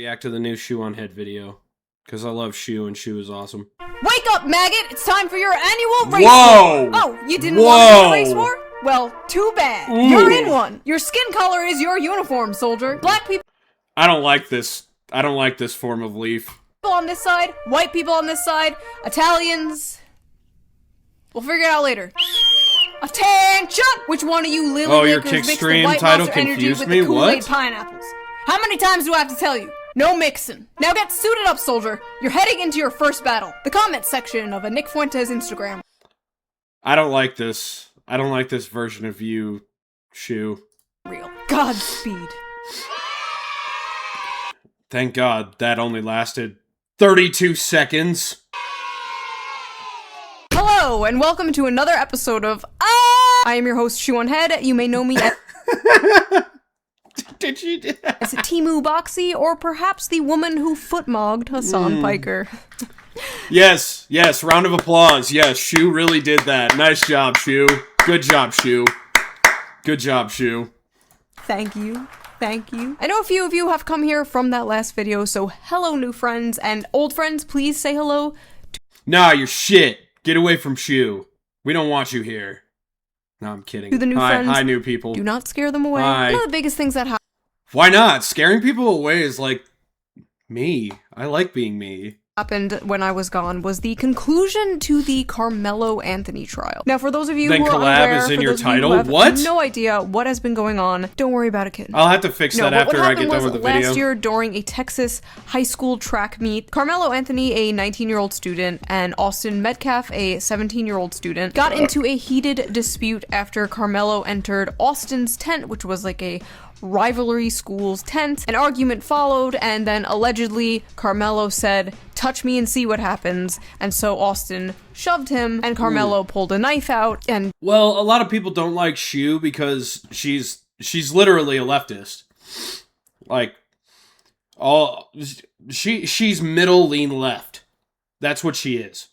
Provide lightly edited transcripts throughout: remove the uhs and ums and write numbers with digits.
react to the new Shoe on Head video. Because I love Shoe, and Shoe is awesome. Wake up, maggot! It's time for your annual race Whoa! war! Oh, you didn't want to do a race war? Well, too bad. Ooh. You're in one. Your skin color is your uniform, soldier. Black people I don't like this. I don't like this form of leaf. On this side, white people on this side, Italians. We'll figure it out later. Attention! Which one of you Lily your Lakers mixed the Kickstream White title Monster energy confused with me? the Kool-Aid What? pineapples? How many times do I have to tell you? No mixing. Now get suited up, soldier. You're heading into your first battle. The comment section of a Nick Fuentes Instagram. I don't like this. I don't like this version of you, Shoe. Real. Godspeed. Thank God that only lasted 32 seconds. Hello, and welcome to another episode of I am your host, Shoe on Head. You may know me as Did you do that? as Timu Boxy, or perhaps the woman who footmogged Hassan Piker. Yes, yes, round of applause. Yes, Shoe really did that. Nice job, Shoe. Good job, Shoe. Good job, Shoe. Thank you. Thank you. I know a few of you have come here from that last video, so hello, new friends, and old friends, please say hello. Nah, you're shit. Get away from Shoe. We don't want you here. No, I'm kidding. To the new friends, hi, new people. Do not scare them away. Hi. One of the biggest things that Why not? Scaring people away is like me. I like being me. happened when I was gone was the conclusion to the Carmelo Anthony trial. Now, for those of you Then who are collab unaware, is in for your those of you title? who have What? no idea what has been going on, don't worry about it, kid. I'll have to fix that but after what I happened get done was with the video. last year during a Texas high school track meet, Carmelo Anthony, a 19-year-old student, and Austin Metcalf, a 17-year-old student, got into a heated dispute after Carmelo entered Austin's tent, which was like a rivalry school's tent. An argument followed, and then allegedly Carmelo said, "Touch me and see what happens," and so Austin shoved him, and Carmelo pulled a knife out, and Well, a lot of people don't like Shoe because she's literally a leftist. Like, she's middle lean left. That's what she is.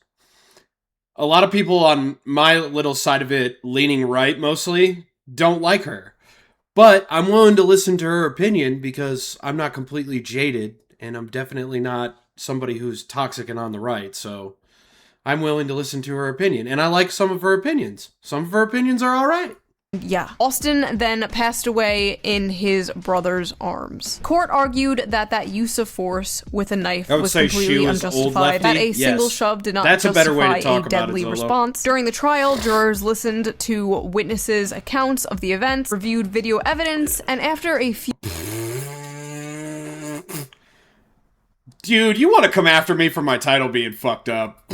A lot of people on my little side of it, leaning right mostly, don't like her. But I'm willing to listen to her opinion because I'm not completely jaded, and I'm definitely not somebody who's toxic and on the right, so I'm willing to listen to her opinion. And I like some of her opinions. Some of her opinions are alright. yeah. Austin then passed away in his brother's arms. Court argued that that use of force with a knife was completely unjustified, that a single shove did not justify a deadly response. During the trial, jurors listened to witnesses' accounts of the events, reviewed video evidence, and after a few Dude, you want to come after me for my title being fucked up?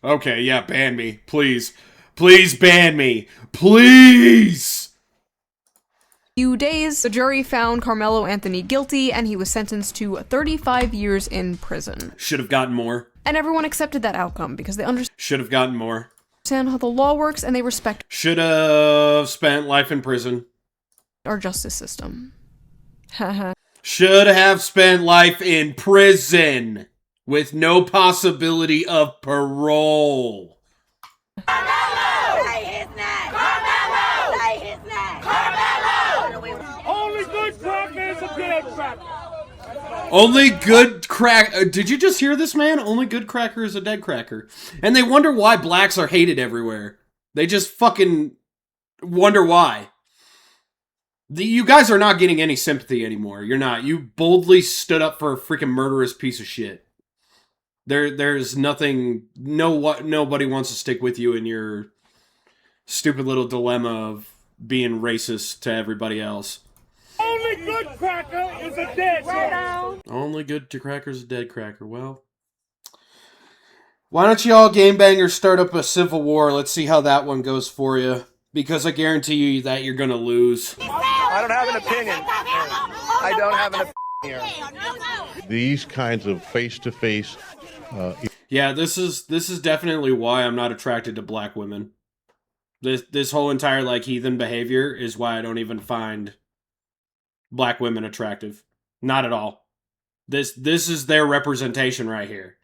Okay, yeah, ban me. Please. Please ban me. Please! days, the jury found Carmelo Anthony guilty, and he was sentenced to 35 years in prison. Should have gotten more. And everyone accepted that outcome because they Should have gotten more. understand how the law works, and they respect Should have spent life in prison. our justice system. Haha. Should have spent life in prison with no possibility of parole. Carmelo! Say his name! Carmelo! Say his name! Carmelo! Only good cracker is a dead cracker. Only good crack. Did you just hear this, man? Only good cracker is a dead cracker. And they wonder why blacks are hated everywhere. They just fucking wonder why. You guys are not getting any sympathy anymore. You're not. You boldly stood up for a freaking murderous piece of shit. There's nothing. Nobody wants to stick with you in your stupid little dilemma of being racist to everybody else. Only good cracker is a dead cracker. Only good to cracker's a dead cracker. Well, why don't you all game bangers start up a civil war? Let's see how that one goes for you. Because I guarantee you that you're gonna lose. I don't have an opinion. I don't have an opinion here. These kinds of face-to-face Yeah, this is definitely why I'm not attracted to black women. This whole entire like heathen behavior is why I don't even find black women attractive. Not at all. This is their representation right here.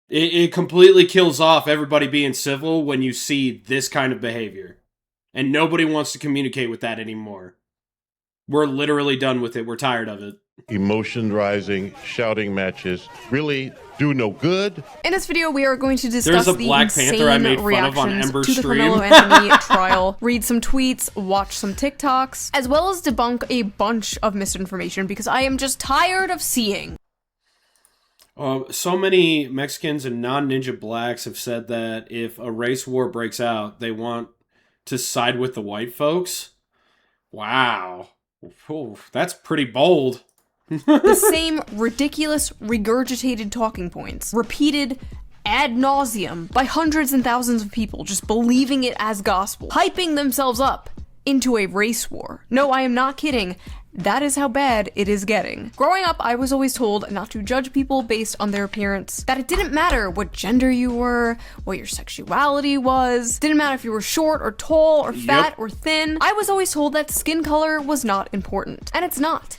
It completely kills off everybody being civil when you see this kind of behavior. And nobody wants to communicate with that anymore. We're literally done with it. We're tired of it. emotion rising, shouting matches really do no good. In this video, we are going to discuss There's a the Black insane Panther I made fun of on reactions Ember's to the stream. Carmelo Anthony trial, read some tweets, watch some TikToks, as well as debunk a bunch of misinformation because I am just tired of seeing. So many Mexicans and non-ninja blacks have said that if a race war breaks out, they want to side with the white folks. Wow. Ooh, that's pretty bold. The same ridiculous, regurgitated talking points, repeated ad nauseum by hundreds and thousands of people just believing it as gospel, hyping themselves up into a race war. No, I am not kidding. That is how bad it is getting. Growing up, I was always told not to judge people based on their appearance, that it didn't matter what gender you were, what your sexuality was, didn't matter if you were short or tall or fat or thin. I was always told that skin color was not important, and it's not.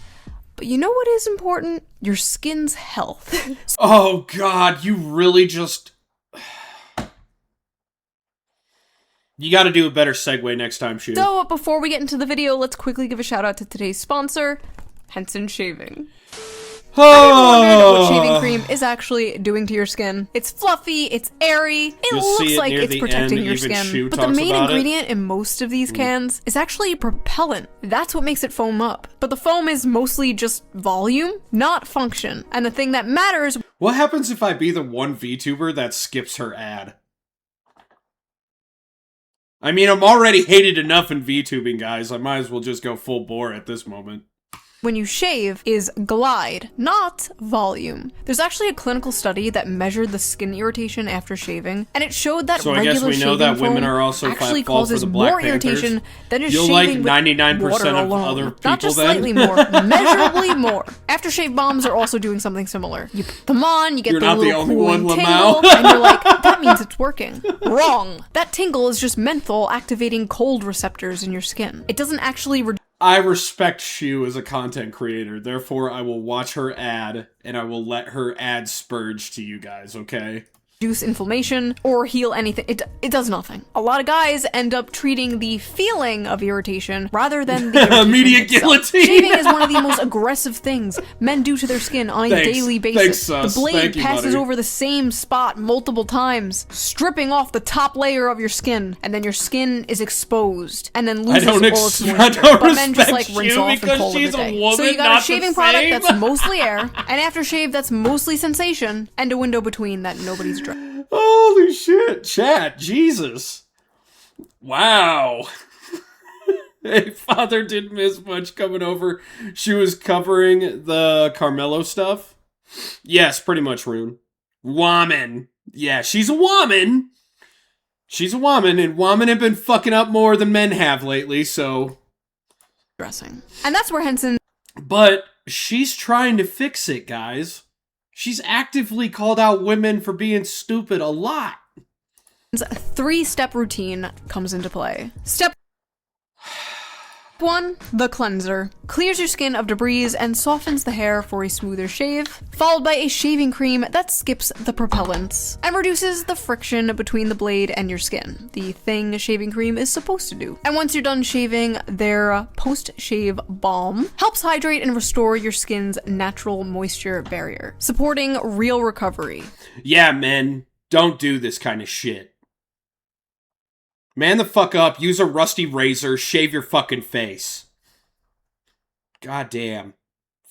But you know what is important? Your skin's health. Oh god, you really just... You gotta do a better segue next time, Shu. So, before we get into the video, let's quickly give a shout out to today's sponsor, Henson Shaving. Have you ever wondered what shaving cream is actually doing to your skin? It's fluffy, it's airy, it looks like it's protecting your skin. But the main ingredient in most of these cans is actually propellant. That's what makes it foam up. But the foam is mostly just volume, not function. And the thing that matters... What happens if I be the one VTuber that skips her ad? I mean, I'm already hated enough in VTubing, guys. I might as well just go full bore at this moment. When you shave is glide, not volume. There's actually a clinical study that measured the skin irritation after shaving, and it showed that so I guess we know that women are also actually fall causes for the Black more Panthers. irritation than just You'll shaving like 99% with water of alone. other people Not just then? slightly more, measurably more. Aftershave bombs are also doing something similar. You put them on, you get You're the not the little only cooling one, tingle, Lamau. and you're like, that means it's working. Wrong. That tingle is just menthol activating cold receptors in your skin. It doesn't actually I respect Shu as a content creator, therefore I will watch her ad, and I will let her ad spurge to you guys, okay? reduce inflammation or heal anything. It does nothing. A lot of guys end up treating the feeling of irritation rather than the irritation immediate itself. guillotine. Shaving is one of the most aggressive things men do to their skin on a daily basis. Thanks, sus. The blade Thank you, passes buddy. over the same spot multiple times, stripping off the top layer of your skin, and then your skin is exposed and then loses all its moisture. I don't But men just like respect rinse you off and because call it a she's a day. woman, So you got not a the shaving product same. that's mostly air, an aftershave that's mostly sensation, and a window between that nobody's dry. Holy shit, chat, Jesus. Wow. Hey, Father didn't miss much coming over. She was covering the Carmelo stuff. Yes, pretty much, Rune. Woman. Yeah, she's a woman. She's a woman, and women have been fucking up more than men have lately, so... Dressing. And that's where Henson... But she's trying to fix it, guys. She's actively called out women for being stupid a lot. Three-step routine comes into play. Step 1, the cleanser. Clears your skin of debris and softens the hair for a smoother shave, followed by a shaving cream that skips the propellants and reduces the friction between the blade and your skin, the thing shaving cream is supposed to do. And once you're done shaving, their post-shave balm helps hydrate and restore your skin's natural moisture barrier, supporting real recovery. Yeah, men, don't do this kind of shit. Man the fuck up, use a rusty razor, shave your fucking face. God damn.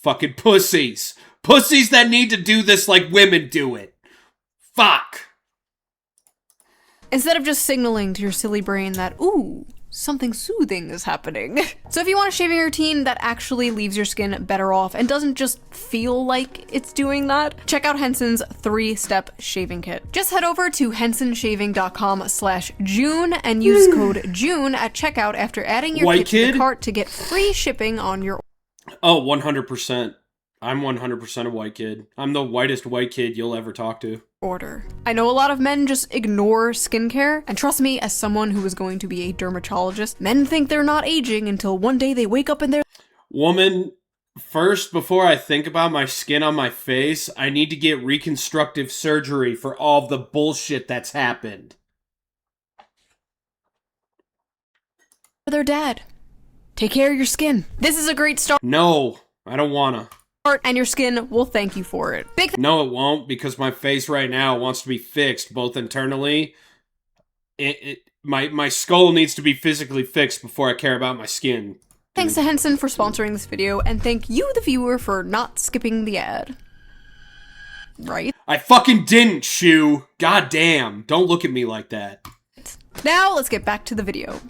Fucking pussies. Pussies that need to do this like women do it. Fuck. Instead of just signaling to your silly brain that, ooh, something soothing is happening. So if you want a shaving routine that actually leaves your skin better off and doesn't just feel like it's doing that, check out Henson's 3-step shaving kit. Just head over to hensonshaving.com/June and use code June at checkout after adding your kit to the cart to get free shipping on your... Oh, 100%. I'm 100% a white kid. I'm the whitest white kid you'll ever talk to. order. I know a lot of men just ignore skincare, and trust me, as someone who is going to be a dermatologist, men think they're not aging until one day they wake up and they're... Woman, first, before I think about my skin on my face, I need to get reconstructive surgery for all the bullshit that's happened. They're dead. Take care of your skin. This is a great start. No, I don't wanna. and your skin will thank you for it. No, it won't, because my face right now wants to be fixed, both internally. My skull needs to be physically fixed before I care about my skin. Thanks to Henson for sponsoring this video, and thank you, the viewer, for not skipping the ad. Right? I fucking didn't, Shu. God damn. Don't look at me like that. Now, let's get back to the video.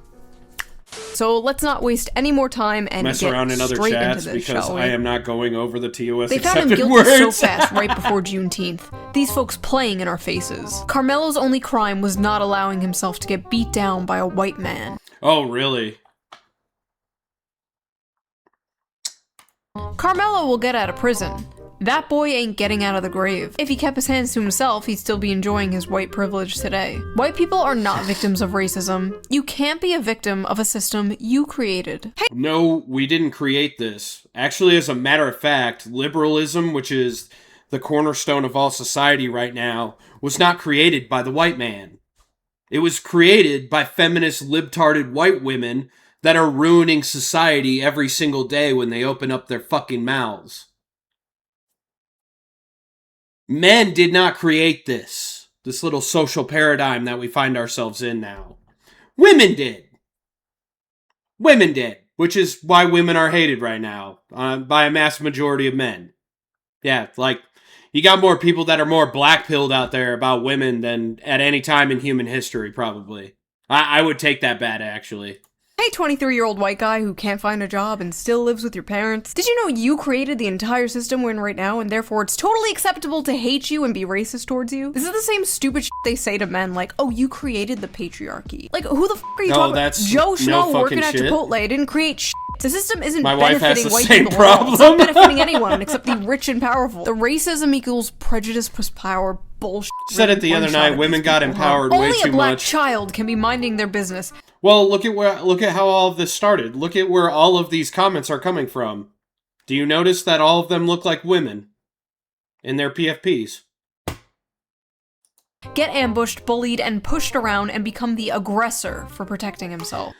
So let's not waste any more time and Mess get around in other straight chats into this, because shall we? I am not going over the TOS They found him accepted guilty words. so fast right before Juneteenth. These folks playing in our faces. Carmelo's only crime was not allowing himself to get beat down by a white man. Oh, really? Carmelo will get out of prison. That boy ain't getting out of the grave. If he kept his hands to himself, he'd still be enjoying his white privilege today. White people are not victims of racism. You can't be a victim of a system you created. Hey, No, we didn't create this. Actually, as a matter of fact, liberalism, which is the cornerstone of all society right now, was not created by the white man. It was created by feminist, libtarded white women that are ruining society every single day when they open up their fucking mouths. Men did not create this little social paradigm that we find ourselves in now. Women did. Women did, which is why women are hated right now by a mass majority of men. Yeah, like, you got more people that are more black-pilled out there about women than at any time in human history, probably. I would take that bet, actually. hey, 23-year-old white guy who can't find a job and still lives with your parents. Did you know you created the entire system we're in right now, and therefore it's totally acceptable to hate you and be racist towards you? This is the same stupid shit they say to men, like, oh, you created the patriarchy. Like, who the f are you talking about? Joe Schmo working at Chipotle didn't create shit. The system isn't benefiting white people at all. It's not benefiting anyone except the rich and powerful. The racism equals prejudice plus power bullshit. Said it the other night, women got empowered way too much. Only a black child can be minding their business. Well, look at how all of this started. Look at where all of these comments are coming from. Do you notice that all of them look like women in their PFPs? Get ambushed, bullied, and pushed around and become the aggressor for protecting himself.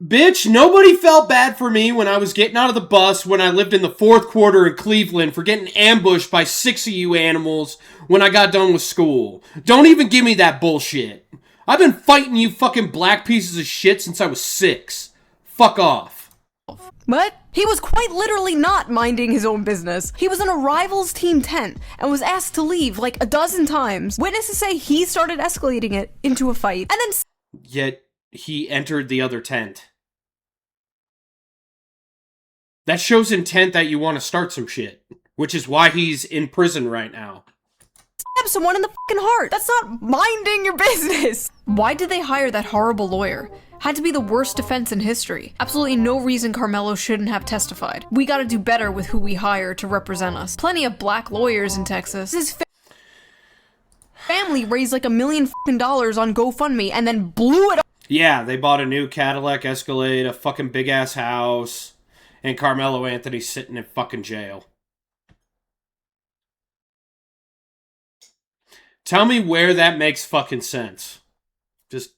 Bitch, nobody felt bad for me when I was getting out of the bus when I lived in the fourth quarter in Cleveland for getting ambushed by 6 of you animals when I got done with school. Don't even give me that bullshit. I've been fighting you fucking black pieces of shit since I was 6. Fuck off. What? He was quite literally not minding his own business. He was in a rival's team tent and was asked to leave like a dozen times. Witnesses say he started escalating it into a fight and then Yet he entered the other tent. That shows intent that you want to start some shit, which is why he's in prison right now. stab someone in the fucking heart. That's not minding your business. Why did they hire that horrible lawyer? Had to be the worst defense in history. Absolutely no reason Carmelo shouldn't have testified. We gotta do better with who we hire to represent us. Plenty of black lawyers in Texas. His family raised like $1 million on GoFundMe and then blew it up. Yeah, they bought a new Cadillac Escalade, a fucking big-ass house, and Carmelo Anthony's sitting in fucking jail. Tell me where that makes fucking sense.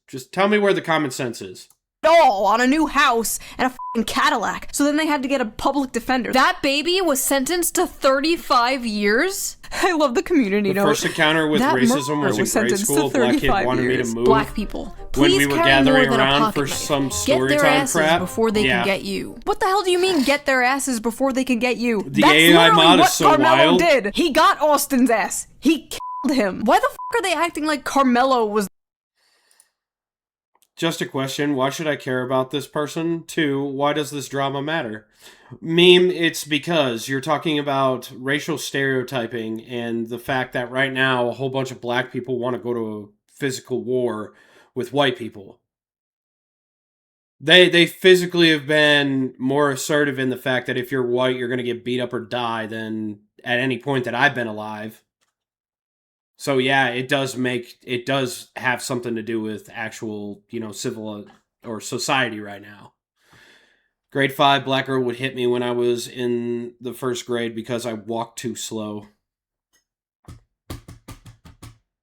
Just tell me where the common sense is. All on a new house and a fucking Cadillac. So then they had to get a public defender. That baby was sentenced to 35 years? I love the community The note. first encounter with That racism murderer was in grade sentenced school. to A black kid 35 wanted me to years. move. Black people, When please we were carry gathering more than a around pocket for knife. some Get story their time asses crap. before they Yeah. can get you. What the hell do you mean, get their asses before they can get you? The That's AI literally mod is what so Carmelo wild. did. He got Austin's ass. He killed him. Why the fuck are they acting like Carmelo was Just a question, why should I care about this person? 2, why does this drama matter? Meme, it's because you're talking about racial stereotyping and the fact that right now a whole bunch of black people want to go to a physical war with white people. They physically have been more assertive in the fact that if you're white, you're going to get beat up or die than at any point that I've been alive. So yeah, it does have something to do with actual, civil or society right now. Grade 5, black girl would hit me when I was in the first grade because I walked too slow.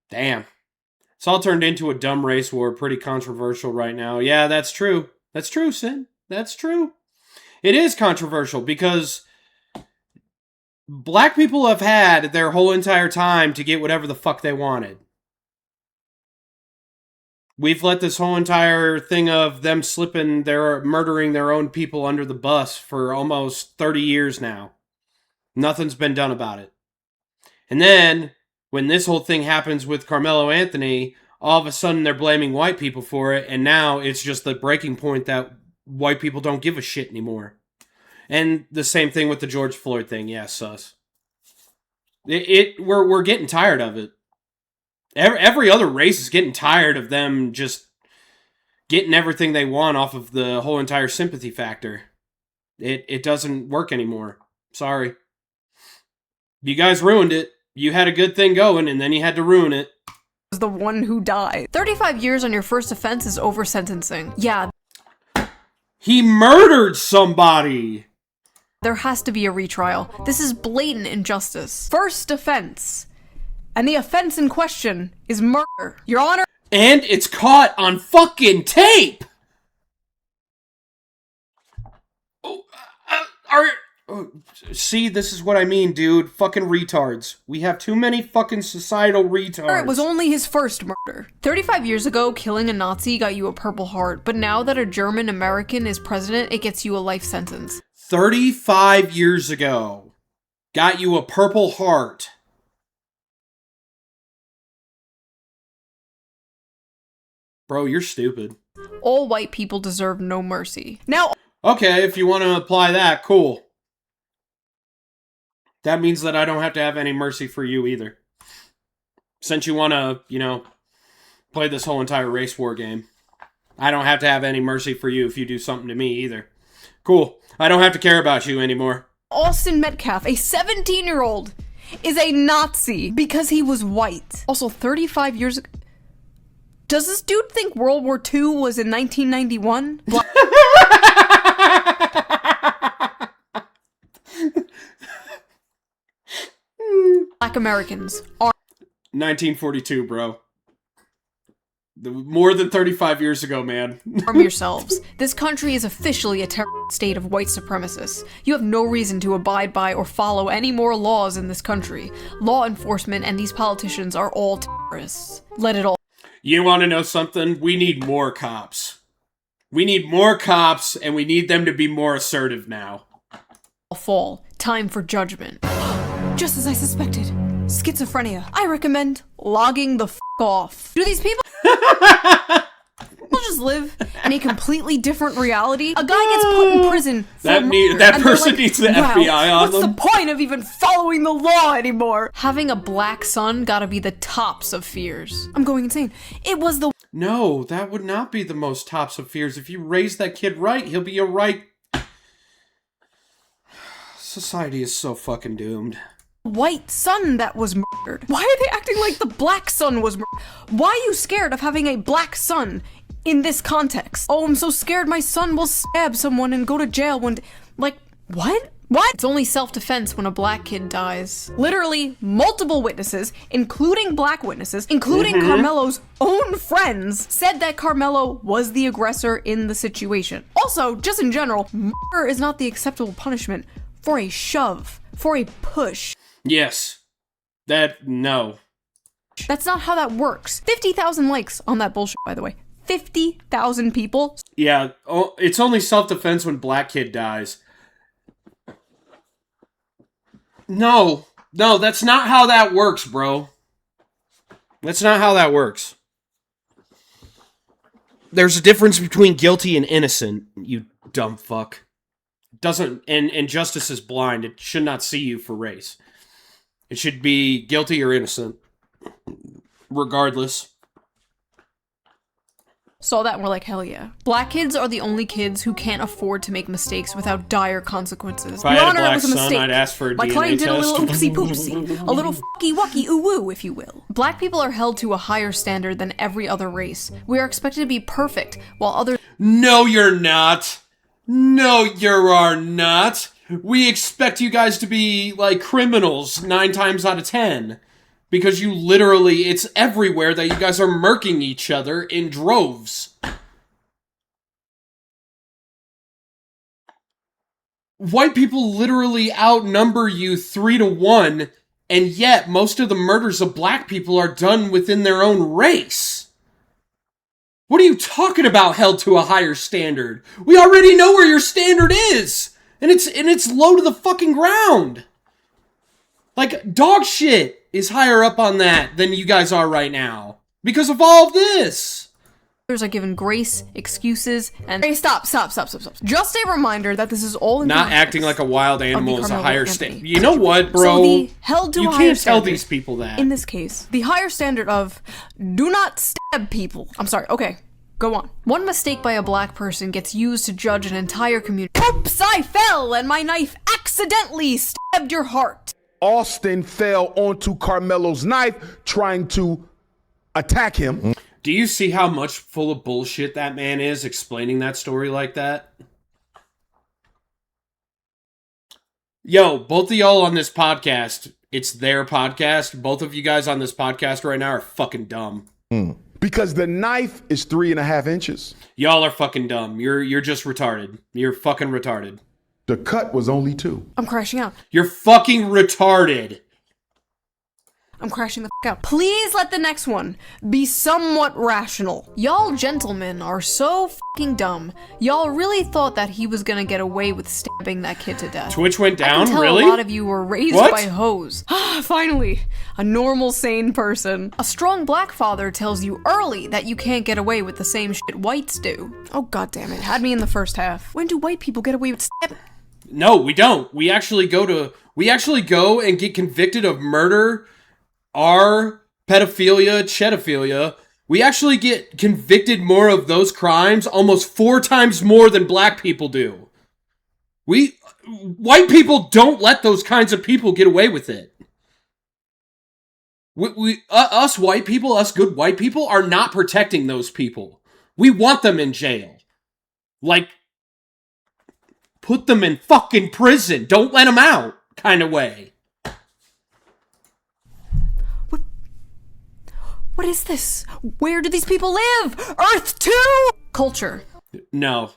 Damn. It's all turned into a dumb race war, pretty controversial right now. Yeah, that's true. That's true, Sin. That's true. It is controversial because Black people have had their whole entire time to get whatever the fuck they wanted. We've let this whole entire thing of them murdering their own people under the bus for almost 30 years now. Nothing's been done about it. And then, when this whole thing happens with Carmelo Anthony, all of a sudden they're blaming white people for it, and now it's just the breaking point that white people don't give a shit anymore. And the same thing with the George Floyd thing. Yeah, sus. We're getting tired of it. Every other race is getting tired of them just getting everything they want off of the whole entire sympathy factor. It doesn't work anymore. Sorry. You guys ruined it. You had a good thing going, and then you had to ruin it. Was the one who died. 35 years on your first offense is over sentencing. Yeah. He murdered somebody! There has to be a retrial. This is blatant injustice. First offense. And the offense in question is murder. Your Honor. And it's caught on fucking tape! See, this is what I mean, dude. Fucking retards. We have too many fucking societal retards. It was only his first murder. 35 years ago, killing a Nazi got you a Purple Heart, but now that a German American is president, it gets you a life sentence. 35 years ago, got you a Purple Heart. Bro, you're stupid. All white people deserve no mercy. Now... Okay, if you want to apply that, cool. That means that I don't have to have any mercy for you either. Since you want to, play this whole entire race war game. I don't have to have any mercy for you if you do something to me either. Cool. I don't have to care about you anymore. Austin Metcalf, a 17-year-old, is a Nazi because he was white. Also, 35 years ago... Does this dude think World War II was in 1991? Black Americans are 1942, bro. More than 35 years ago, man. Arm yourselves. This country is officially a terrorist state of white supremacists. You have no reason to abide by or follow any more laws in this country. Law enforcement and these politicians are all terrorists. Let it all... You want to know something? We need more cops. We need more cops, and we need them to be more assertive now. Fall. Time for judgment. Just as I suspected. Schizophrenia. I recommend logging the f*** off. Do these people just live in a completely different reality? A guy gets put in prison for murder, that person needs the FBI on what's them. What's the point of even following the law anymore? Having a black son gotta be the tops of fears. I'm going insane. It was the... No, that would not be the most tops of fears. If you raise that kid right, he'll be a right... Society is so fucking doomed. White son that was murdered. Why are they acting like the black son was murdered? Why are you scared of having a black son in this context? Oh, I'm so scared my son will stab someone and go to jail one day. Like, what? What? It's only self-defense when a black kid dies. Literally, multiple witnesses, including black witnesses, including Carmelo's own friends, said that Carmelo was the aggressor in the situation. Also, just in general, murder is not the acceptable punishment for a shove, for a push. Yes. No. That's not how that works. 50,000 likes on that bullshit, by the way. 50,000 people. Yeah, it's only self-defense when black kid dies. No, that's not how that works, bro. That's not how that works. There's a difference between guilty and innocent, you dumb fuck. And justice is blind. It should not see you for race. It should be guilty or innocent, regardless. Saw that and we're like, hell yeah. Black kids are the only kids who can't afford to make mistakes without dire consequences. If I had a black son, I'd ask for a My DNA client did a test. little oopsie poopsie. A little fucky wucky ooh woo, if you will. Black people are held to a higher standard than every other race. We are expected to be perfect, while others... No, you're not. No, you are not. We expect you guys to be, like, criminals 9 times out of 10. Because you literally, it's everywhere that you guys are murking each other in droves. white people literally outnumber you 3-1, and yet most of the murders of black people are done within their own race. What are you talking about, held to a higher standard? We already know where your standard is, and it's low to the fucking ground. Like, dog shit is higher up on that than you guys are right now because of all of this. Are given grace, excuses, and hey, stop. Just a reminder that this is all in not context acting like a wild animal is a Carmelo higher Anthony standard. You know what, bro? So the held to you a higher can't tell standard, these people that. in this case, the higher standard of do not stab people. I'm sorry. Okay, go on. One mistake by a black person gets used to judge an entire community. Oops! I fell, and my knife accidentally stabbed your heart. Austin fell onto Carmelo's knife, trying to attack him. Do you see how much full of bullshit that man is explaining that story like that? Yo, both of y'all on this podcast, it's their podcast. Both of you guys on this podcast right now are fucking dumb. Because the knife is 3.5 inches. Y'all are fucking dumb. You're just retarded. You're fucking retarded. The cut was only 2. I'm crashing out. You're fucking retarded. I'm crashing the f*** out. Please let the next one be somewhat rational. Y'all gentlemen are so f***ing dumb. Y'all really thought that he was gonna get away with stabbing that kid to death. Twitch went I down? can tell Really? a lot of you were raised What? by hoes. Finally, a normal, sane person. A strong black father tells you early that you can't get away with the same shit whites do. Oh god damn it, had me in the first half. When do white people get away with stabbing? No, we don't. We actually go and get convicted of murder, pedophilia, chetophilia. We actually get convicted more of those crimes, almost 4 times more than black people do. White people don't let those kinds of people get away with it. Us white people, us good white people, are not protecting those people. We want them in jail. Like, put them in fucking prison. Don't let them out, kind of way. What is this? Where do these people live? Earth 2? Culture. No.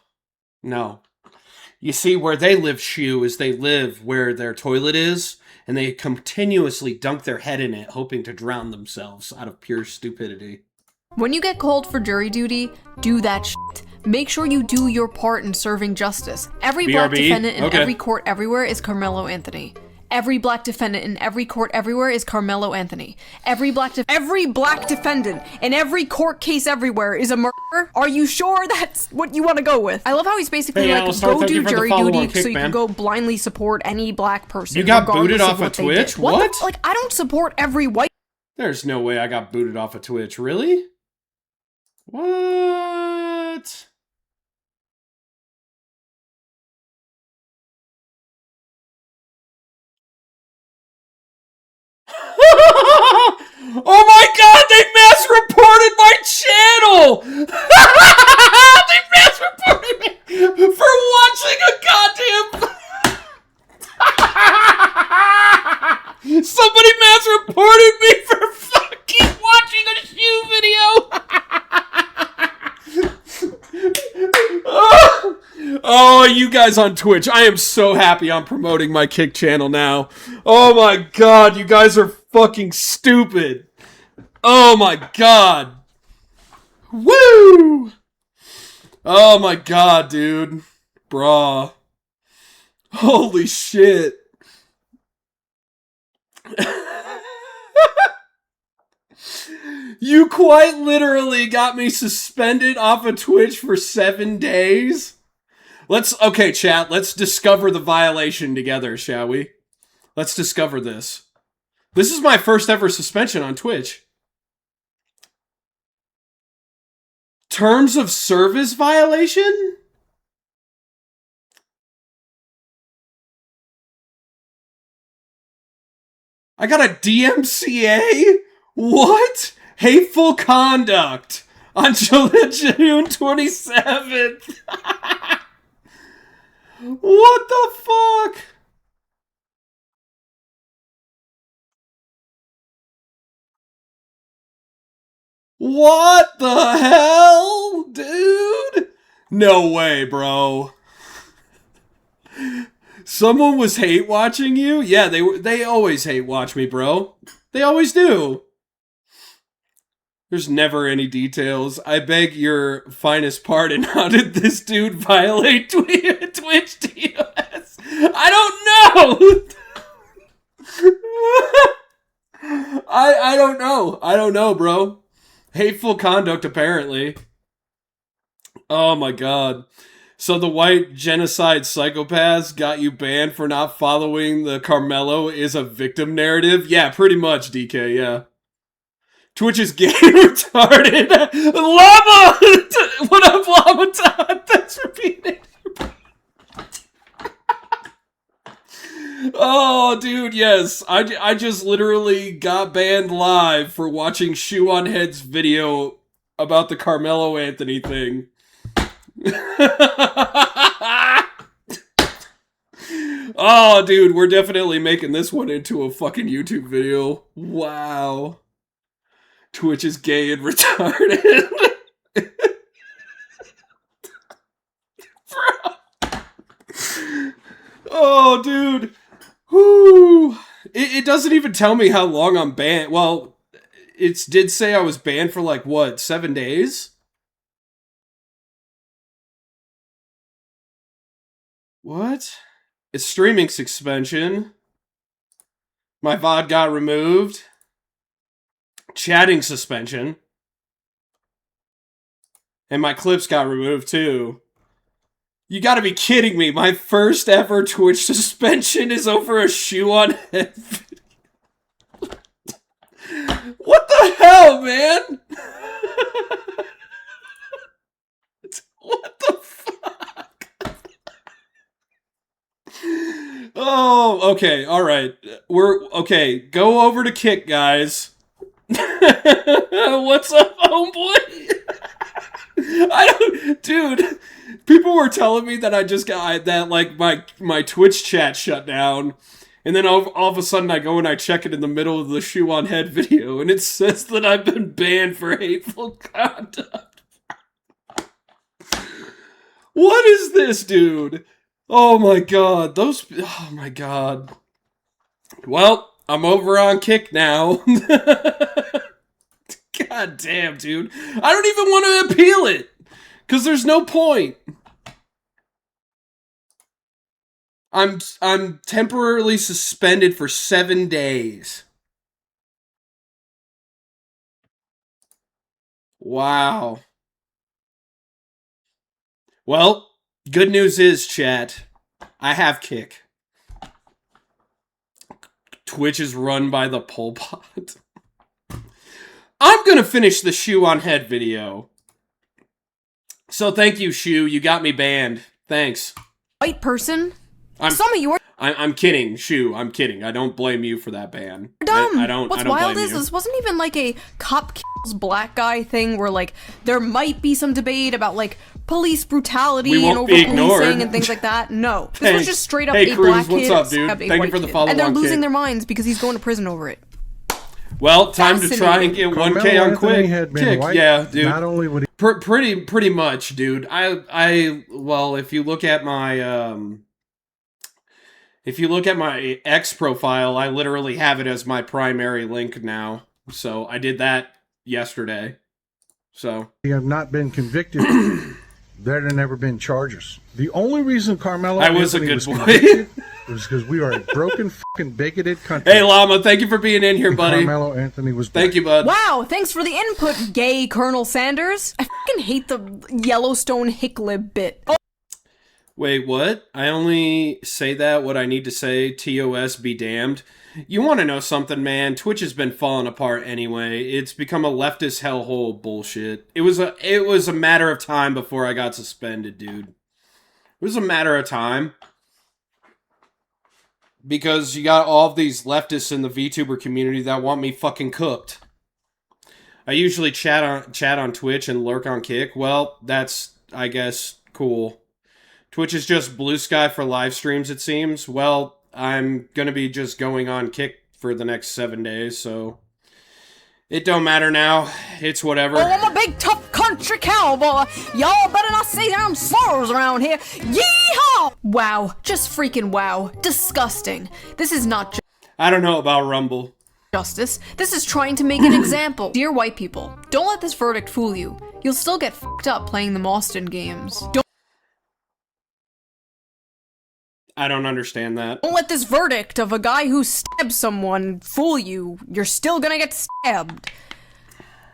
You see, where they live, Shu, is they live where their toilet is, and they continuously dunk their head in it, hoping to drown themselves out of pure stupidity. When you get called for jury duty, do that shit. Make sure you do your part in serving justice. Every black BRB? defendant in Okay. every court everywhere is Carmelo Anthony. Every black defendant in every court everywhere is Carmelo Anthony. Every black defendant in every court case everywhere is a murderer. Are you sure that's what you want to go with? I love how he's basically Hey, like, Alistair, go thank you do for the jury follow duty on Kick, so you man. can go blindly support any black person. You got regardless booted off what of they Twitch? did. What? Like, I don't support every white. There's no way I got booted off of Twitch. Really? What? Oh my god, they mass reported my channel! They mass reported me for watching a goddamn... Somebody mass reported me for fucking watching a shoe video! Oh, you guys on Twitch, I am so happy I'm promoting my Kick channel now. Oh my god, you guys are fucking stupid. Oh my god. Woo! Oh my god, dude. Bruh. Holy shit. You quite literally got me suspended off of Twitch for 7 days? Okay, chat, let's discover the violation together, shall we? Let's discover this. This is my first ever suspension on Twitch. Terms of service violation? I got a DMCA? What? Hateful conduct on June 27th. What the fuck? What the hell, dude? No way, bro. Someone was hate watching you? Yeah, they always hate watch me, bro. They always do. There's never any details. I beg your finest pardon. How did this dude violate Twitch TOS? I don't know. I don't know. I don't know, bro. Hateful conduct, apparently. Oh my god. So the white genocide psychopaths got you banned for not following the Carmelo is a victim narrative? Yeah, pretty much, DK, yeah. Twitch is gay retarded. Llama! What up, Llama Todd? Thanks for being in. Oh, dude, yes. I just literally got banned live for watching Shoe on Head's video about the Carmelo Anthony thing. Oh, dude, we're definitely making this one into a fucking YouTube video. Wow. Twitch is gay and retarded. Oh, dude. Whoo. It doesn't even tell me how long I'm banned. Well, it did say I was banned for like, what, 7 days? What? It's streaming suspension. My VOD got removed. Chatting suspension. And my clips got removed too. You gotta be kidding me. My first ever Twitch suspension is over a shoe on head video. What the hell, man? What the fuck? Oh, okay, alright. Okay, go over to Kick, guys. What's up, homeboy? Dude, people were telling me that I just got, that like my Twitch chat shut down. And then all of a sudden I go and I check it in the middle of the Shoe on Head video and it says that I've been banned for hateful conduct. What is this, dude? Oh my god, oh my god. Well, I'm over on Kick now. God damn, dude. I don't even want to appeal it. Because there's no point. I'm temporarily suspended for 7 days. Wow. Well, good news is, chat, I have Kick. Twitch is run by the Pol Pot. I'm gonna finish the Shoe on Head video. So thank you, Shoe. You got me banned. Thanks. White person? Some of you are I'm kidding, Shoe. I'm kidding. I don't blame you for that ban. dumb. I don't. What's I don't wild blame is you. this wasn't even like a cop kills black guy thing where like there might be some debate about like police brutality We and won't be ignored. over-policing and things like that. No, this Hey, was just straight up hey, a Cruz, black what's kid up, dude? stabbed a Thank you white for the kid. follow and they're on, losing Kick. their minds because he's going to prison over it. Well, time to try and get 1K on Anthony quick. had been Kick. white. Yeah, dude. Not only would he Pretty much, dude. Well, if you look at my X profile, I literally have it as my primary link now. So I did that yesterday. So have not been convicted, there have never been charges. The only reason Carmelo I was a Anthony good was boy. convicted was because we are a broken, fucking bigoted country. Hey, Llama, thank you for being in here, buddy. Carmelo Anthony was. Thank you, bud. Wow, thanks for the input, gay Colonel Sanders. I fucking hate the Yellowstone hicklib bit. Oh. Wait, what? I only say that what I need to say. TOS be damned. You want to know something, man? Twitch has been falling apart anyway. It's become a leftist hellhole bullshit. It was a matter of time before I got suspended, dude. It was a matter of time. Because you got all of these leftists in the VTuber community that want me fucking cooked. I usually chat on Twitch and lurk on Kick. Well, that's, I guess, cool. Twitch is just blue sky for live streams, it seems. Well, I'm gonna be just going on Kick for the next 7 days, so It don't matter now. It's whatever. Oh, I'm a big tough country cowboy. Y'all better not say damn slurs around here. Yeehaw! Wow, just freaking wow. Disgusting. This is not I don't know about Rumble. justice. This is trying to make an example. Dear white people, don't let this verdict fool you. You'll still get fucked up playing the Austin games. I don't understand that. Don't let this verdict of a guy who stabbed someone fool you. You're still gonna get stabbed.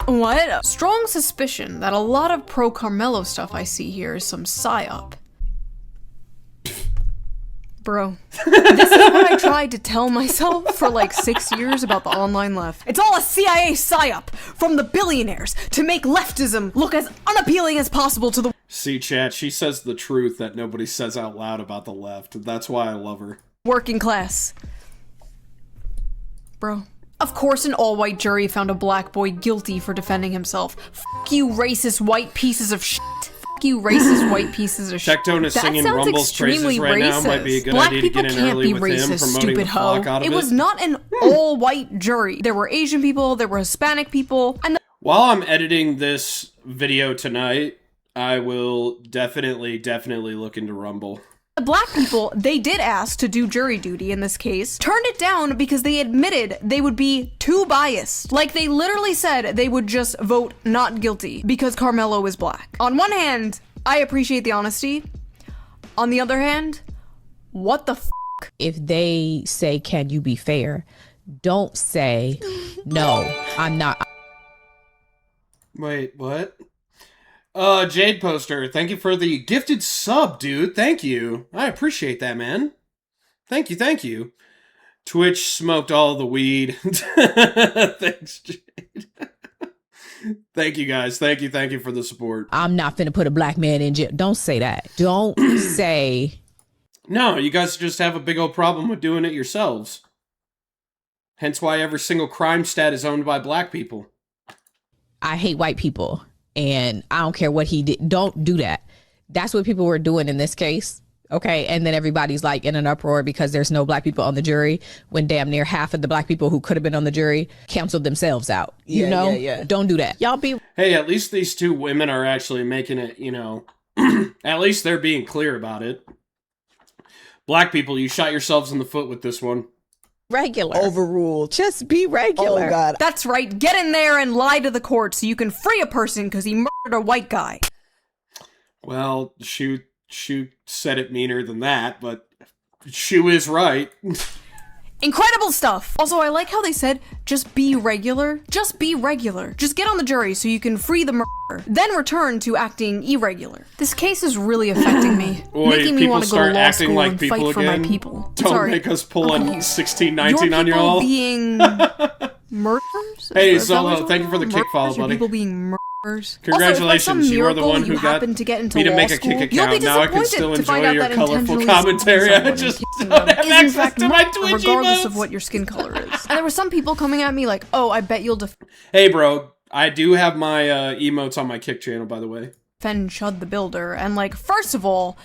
What? Strong suspicion that a lot of pro-Carmelo stuff I see here is some psyop. Bro, this is what I tried to tell myself for like 6 years about the online left. It's all a CIA psyop from the billionaires to make leftism look as unappealing as possible to the See, chat, she says the truth that nobody says out loud about the left. That's why I love her. working class. Bro. Of course an all-white jury found a black boy guilty for defending himself. F*** you racist white pieces of shit. F*** you racist white pieces of shit. Tectone is singing Rumble's praises right now. Might be a good idea to get in early with him, promoting the fuck out of it. It was not an all-white jury. There were Asian people, there were Hispanic people, and while I'm editing this video tonight, I will definitely look into Rumble. the black people, they did ask to do jury duty in this case, turned it down because they admitted they would be too biased. Like, they literally said they would just vote not guilty because Carmelo is black. On one hand, I appreciate the honesty. On the other hand, what the f***? If they say, can you be fair? Don't say, no, I'm not. Wait, what? Jade Poster, thank you for the gifted sub, dude. Thank you. I appreciate that, man. Thank you. Twitch smoked all the weed. Thanks, Jade. Thank you, guys. Thank you for the support. I'm not finna put a black man in jail. Don't say that. Don't say. No, you guys just have a big old problem with doing it yourselves. Hence why every single crime stat is owned by black people. I hate white people. And I don't care what he did. Don't do that. That's what people were doing in this case. Okay. And then everybody's like in an uproar because there's no black people on the jury when damn near half of the black people who could have been on the jury canceled themselves out. You know? Yeah. Don't do that. Y'all be. Hey, at least these two women are actually making it, you know, at least they're being clear about it. Black people, you shot yourselves in the foot with this one. Regular. Overruled. Just be regular. Oh, God. That's right, get in there and lie to the court so you can free a person because he murdered a white guy. Well, Shu said it meaner than that, but Shu is right. Incredible stuff! Also, I like how they said, just be regular. Just be regular. Just get on the jury so you can free the murderer. Then return to acting irregular. This case is really affecting me. Making me want to go to law school and fight for my people. Don't make us pull a 1619 on you all. Being murderers? Hey, Solo, thank you for the kick follow, buddy. People being murderers. Congratulations, you are the one who got to get into me to law make a school, kick you'll be account. Now I can still enjoy your colorful commentary. I just don't have access to my Twitch regardless emotes. of what your skin color is. And there were some people coming at me like, oh, I bet you'll Hey, bro, I do have my emotes on my Kick channel, by the way. defend Chud the Builder. And like, first of all,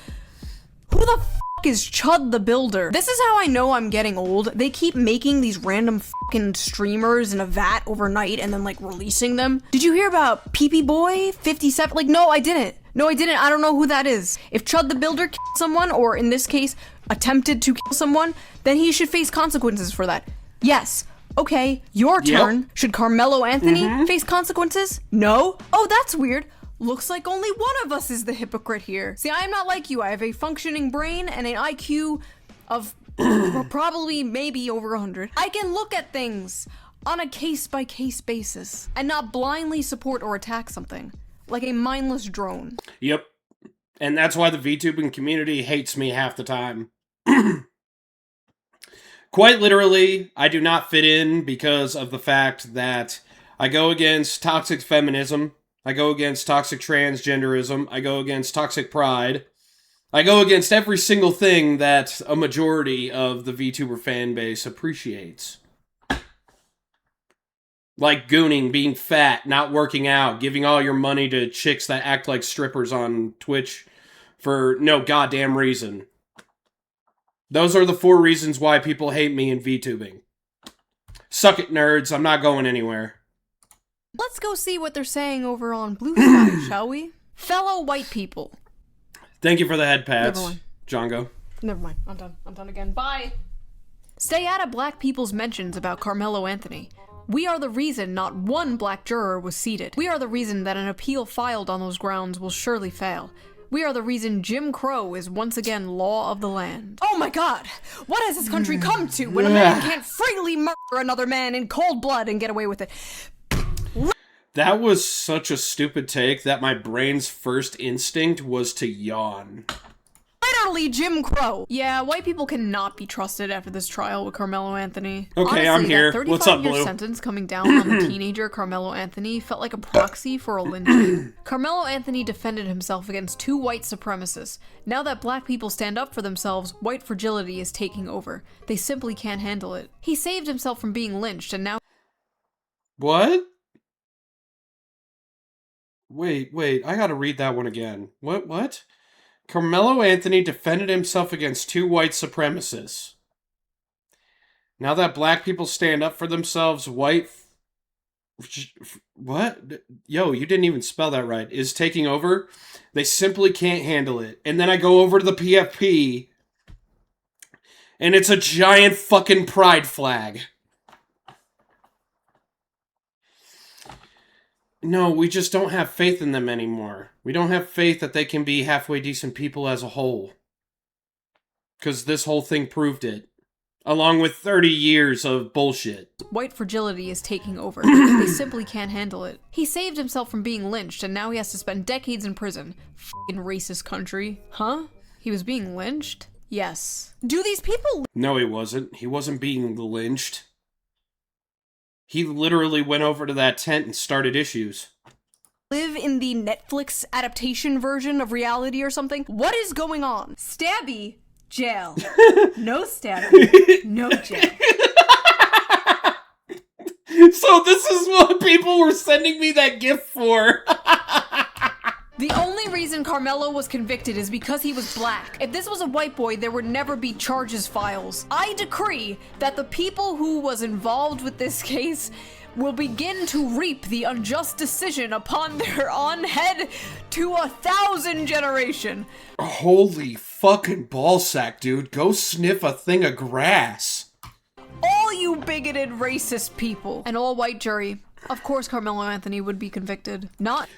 who the f*** is Chud the Builder? This is how I know I'm getting old. They keep making these random fucking streamers in a vat overnight and then like releasing them. Did you hear about PP Boy 57? Like, no, I didn't. No, I didn't. I don't know who that is. If Chud the Builder killed someone, or in this case, attempted to kill someone, then he should face consequences for that. Yes. Okay, your turn. Should Carmelo Anthony face consequences? No? Oh, that's weird. Looks like only one of us is the hypocrite here. See, I am not like you. I have a functioning brain and an IQ of probably maybe over 100. I can look at things on a case-by-case basis and not blindly support or attack something, like a mindless drone. Yep. And that's why the VTubing community hates me half the time. Quite literally, I do not fit in because of the fact that I go against toxic feminism. I go against toxic transgenderism. I go against toxic pride. I go against every single thing that a majority of the VTuber fan base appreciates. Like gooning, being fat, not working out, giving all your money to chicks that act like strippers on Twitch for no goddamn reason. Those are the 4 reasons why people hate me in VTubing. Suck it, nerds. I'm not going anywhere. Let's go see what they're saying over on Blue Sky, shall we? Fellow white people. Thank you for the head pats, Never mind. Django. Never mind. I'm done. I'm done again. Bye. Stay out of black people's mentions about Carmelo Anthony. We are the reason not one black juror was seated. We are the reason that an appeal filed on those grounds will surely fail. We are the reason Jim Crow is once again law of the land. Oh my god! What has this country come to when a man can't freely murder another man in cold blood and get away with it? That was such a stupid take that my brain's first instinct was to yawn. Literally Jim Crow. Yeah, white people cannot be trusted after this trial with Carmelo Anthony. Okay, Honestly, I'm here. That What's up, 35-year Blue? sentence coming down on the teenager Carmelo Anthony felt like a proxy for a lynching. Carmelo Anthony defended himself against 2 white supremacists. Now that black people stand up for themselves, white fragility is taking over. They simply can't handle it. He saved himself from being lynched, and now— What? Wait, I gotta read that one again. What? Carmelo Anthony defended himself against 2 white supremacists. Now that black people stand up for themselves, white... What? Yo, you didn't even spell that right. Is taking over? They simply can't handle it. And then I go over to the PFP, and it's a giant fucking pride flag. No, we just don't have faith in them anymore. We don't have faith that they can be halfway decent people as a whole. Because this whole thing proved it. Along with 30 years of bullshit. white fragility is taking over. They simply can't handle it. He saved himself from being lynched, and now he has to spend decades in prison. F***ing racist country. Huh? He was being lynched? Yes. Do these people No, he wasn't. He wasn't being lynched. He literally went over to that tent and started issues. live in the Netflix adaptation version of reality or something? What is going on? Stabby, jail. No stabby, no jail. So this is what people were sending me that gift for. The only reason Carmelo was convicted is because he was black. If this was a white boy, there would never be charges filed. I decree that the people who was involved with this case will begin to reap the unjust decision upon their own head to 1,000 generation. Holy fucking ballsack, dude. Go sniff a thing of grass. All you bigoted racist people. An all-white jury. Of course Carmelo Anthony would be convicted. Not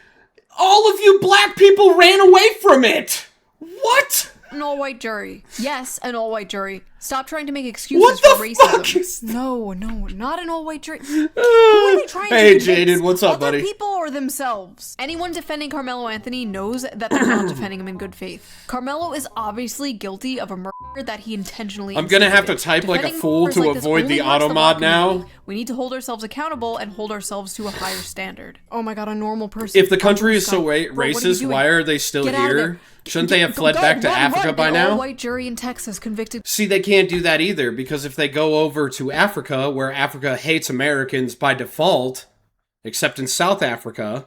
All of you black people ran away from it! What? an all-white jury. Yes, an all-white jury. Stop trying to make excuses What for the racism. fuck is that? No, not an all-white jury. Who are they trying Hey, to Jaden, convince? what's up, Other buddy? people or themselves? Anyone defending Carmelo Anthony knows that they're not defending him in good faith. Carmelo is obviously guilty of a murder that he intentionally I'm gonna have to instigated. type like a Defending fool murders to like this avoid only the hurts auto black mod now. community. We need to hold ourselves accountable and hold ourselves to a higher standard. Oh my god, a normal person. If the country is so Bro, what are you racist, doing? why are they still Get out of here? there. Shouldn't they have fled Go, back to run, Africa run. by An now? all-white jury in Texas convicted. See, they can't do that either, because if they go over to Africa, where Africa hates Americans by default, except in South Africa,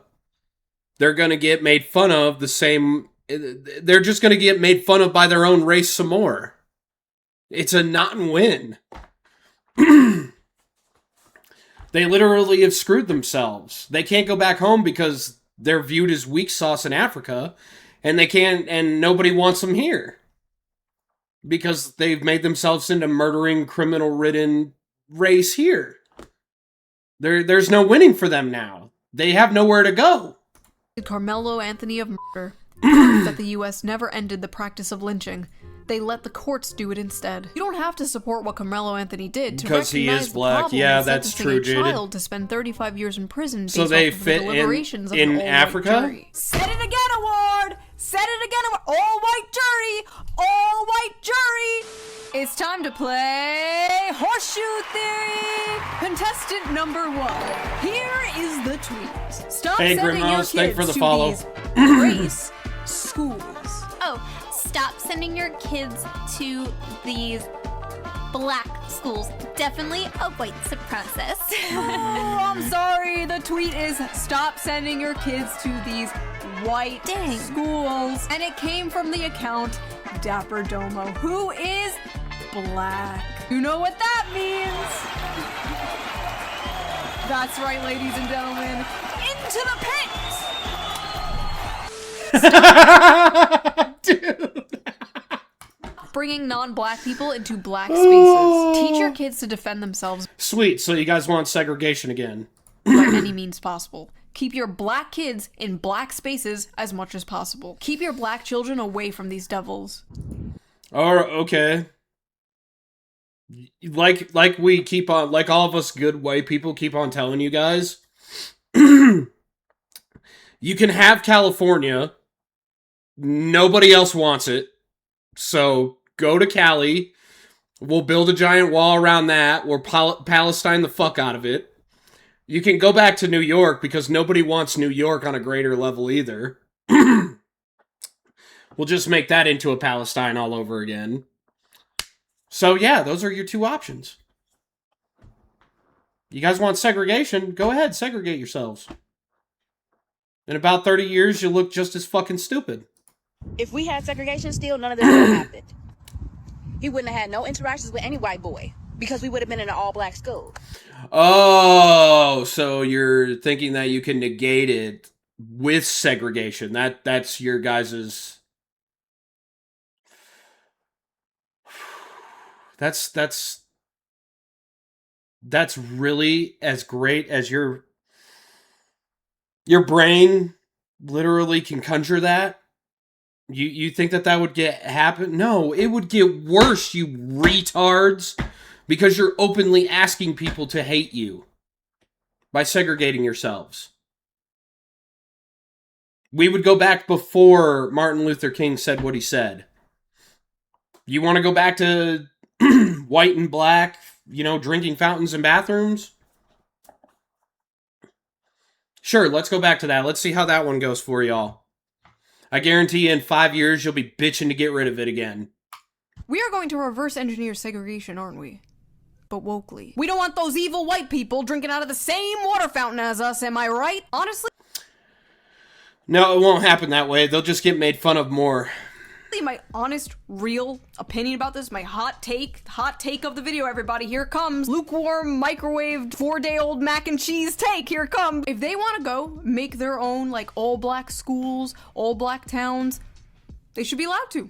they're gonna get made fun of the same... They're just gonna get made fun of by their own race some more. It's a not-win. They literally have screwed themselves. They can't go back home because they're viewed as weak sauce in Africa, and they can't, and nobody wants them here. Because they've made themselves into murdering, criminal-ridden race here. There's no winning for them now. They have nowhere to go. Carmelo Anthony of murder. Proof that the U.S. never ended the practice of lynching. They let the courts do it instead. You don't have to support what Carmelo Anthony did to Because he recognize is the black. problem Yeah, in that's sentencing true, a Jaden. child to spend 35 years in prison based So they off of fit the in- deliberations of in an all-white Africa? jury. Said it again, award! Said it again, award! All-white jury! All-white jury! It's time to play Horseshoe Theory! Contestant number 1. Here is the tweet. Stop Hey, sending your Grimhouse, kids thanks for the to follow. these race schools. Oh, stop sending your kids to these black schools. Definitely a white supremacist. Oh, I'm sorry. The tweet is stop sending your kids to these white schools. And it came from the account Dapper Domo, who is black. You know what that means? That's right, ladies and gentlemen. Into the pit! Dude. Bringing non-black people into black spaces. Teach your kids to defend themselves Sweet, so you guys want segregation again. by any means possible. Keep your black kids in black spaces as much as possible. Keep your black children away from these devils. Oh, okay. Like we keep on, like all of us good white people keep on telling you guys, you can have California. Nobody else wants it. So go to Cali. We'll build a giant wall around that. We'll Palestine the fuck out of it. You can go back to New York because nobody wants New York on a greater level either. We'll just make that into a Palestine all over again. So yeah, those are your two options. You guys want segregation? Go ahead, segregate yourselves. In about 30 years, you'll look just as fucking stupid. If we had segregation still, none of this would have happened. He wouldn't have had no interactions with any white boy because we would have been in an all-black school. Oh, so you're thinking that you can negate it with segregation. That's your guys's... That's really as great as your brain literally can conjure that. You think that would happen? No, it would get worse, you retards, because you're openly asking people to hate you by segregating yourselves. We would go back before Martin Luther King said what he said. You want to go back to white and black, drinking fountains and bathrooms? Sure, let's go back to that. Let's see how that one goes for y'all. I guarantee you in 5 years, you'll be bitching to get rid of it again. We are going to reverse engineer segregation, aren't we? But wokely. We don't want those evil white people drinking out of the same water fountain as us, am I right? Honestly? No, it won't happen that way. They'll just get made fun of more. My honest, real opinion about this, my hot take of the video, everybody, here it comes. Lukewarm, microwaved, 4-day-old mac and cheese take, here it comes. If they want to go make their own, all-black schools, all-black towns, they should be allowed to.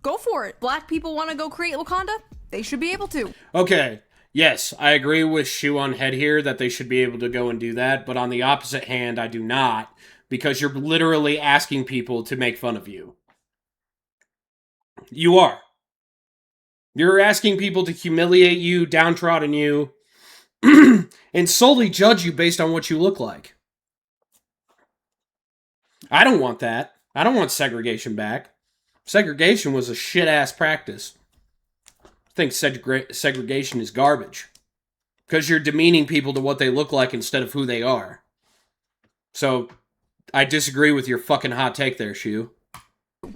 Go for it. Black people want to go create Wakanda? They should be able to. Okay, yes, I agree with Shoe on Head here that they should be able to go and do that, but on the opposite hand, I do not, because you're literally asking people to make fun of you. You are. You're asking people to humiliate you, downtrodden you, and solely judge you based on what you look like. I don't want that. I don't want segregation back. Segregation was a shit-ass practice. I think segregation is garbage. Because you're demeaning people to what they look like instead of who they are. So, I disagree with your fucking hot take there, Shoe.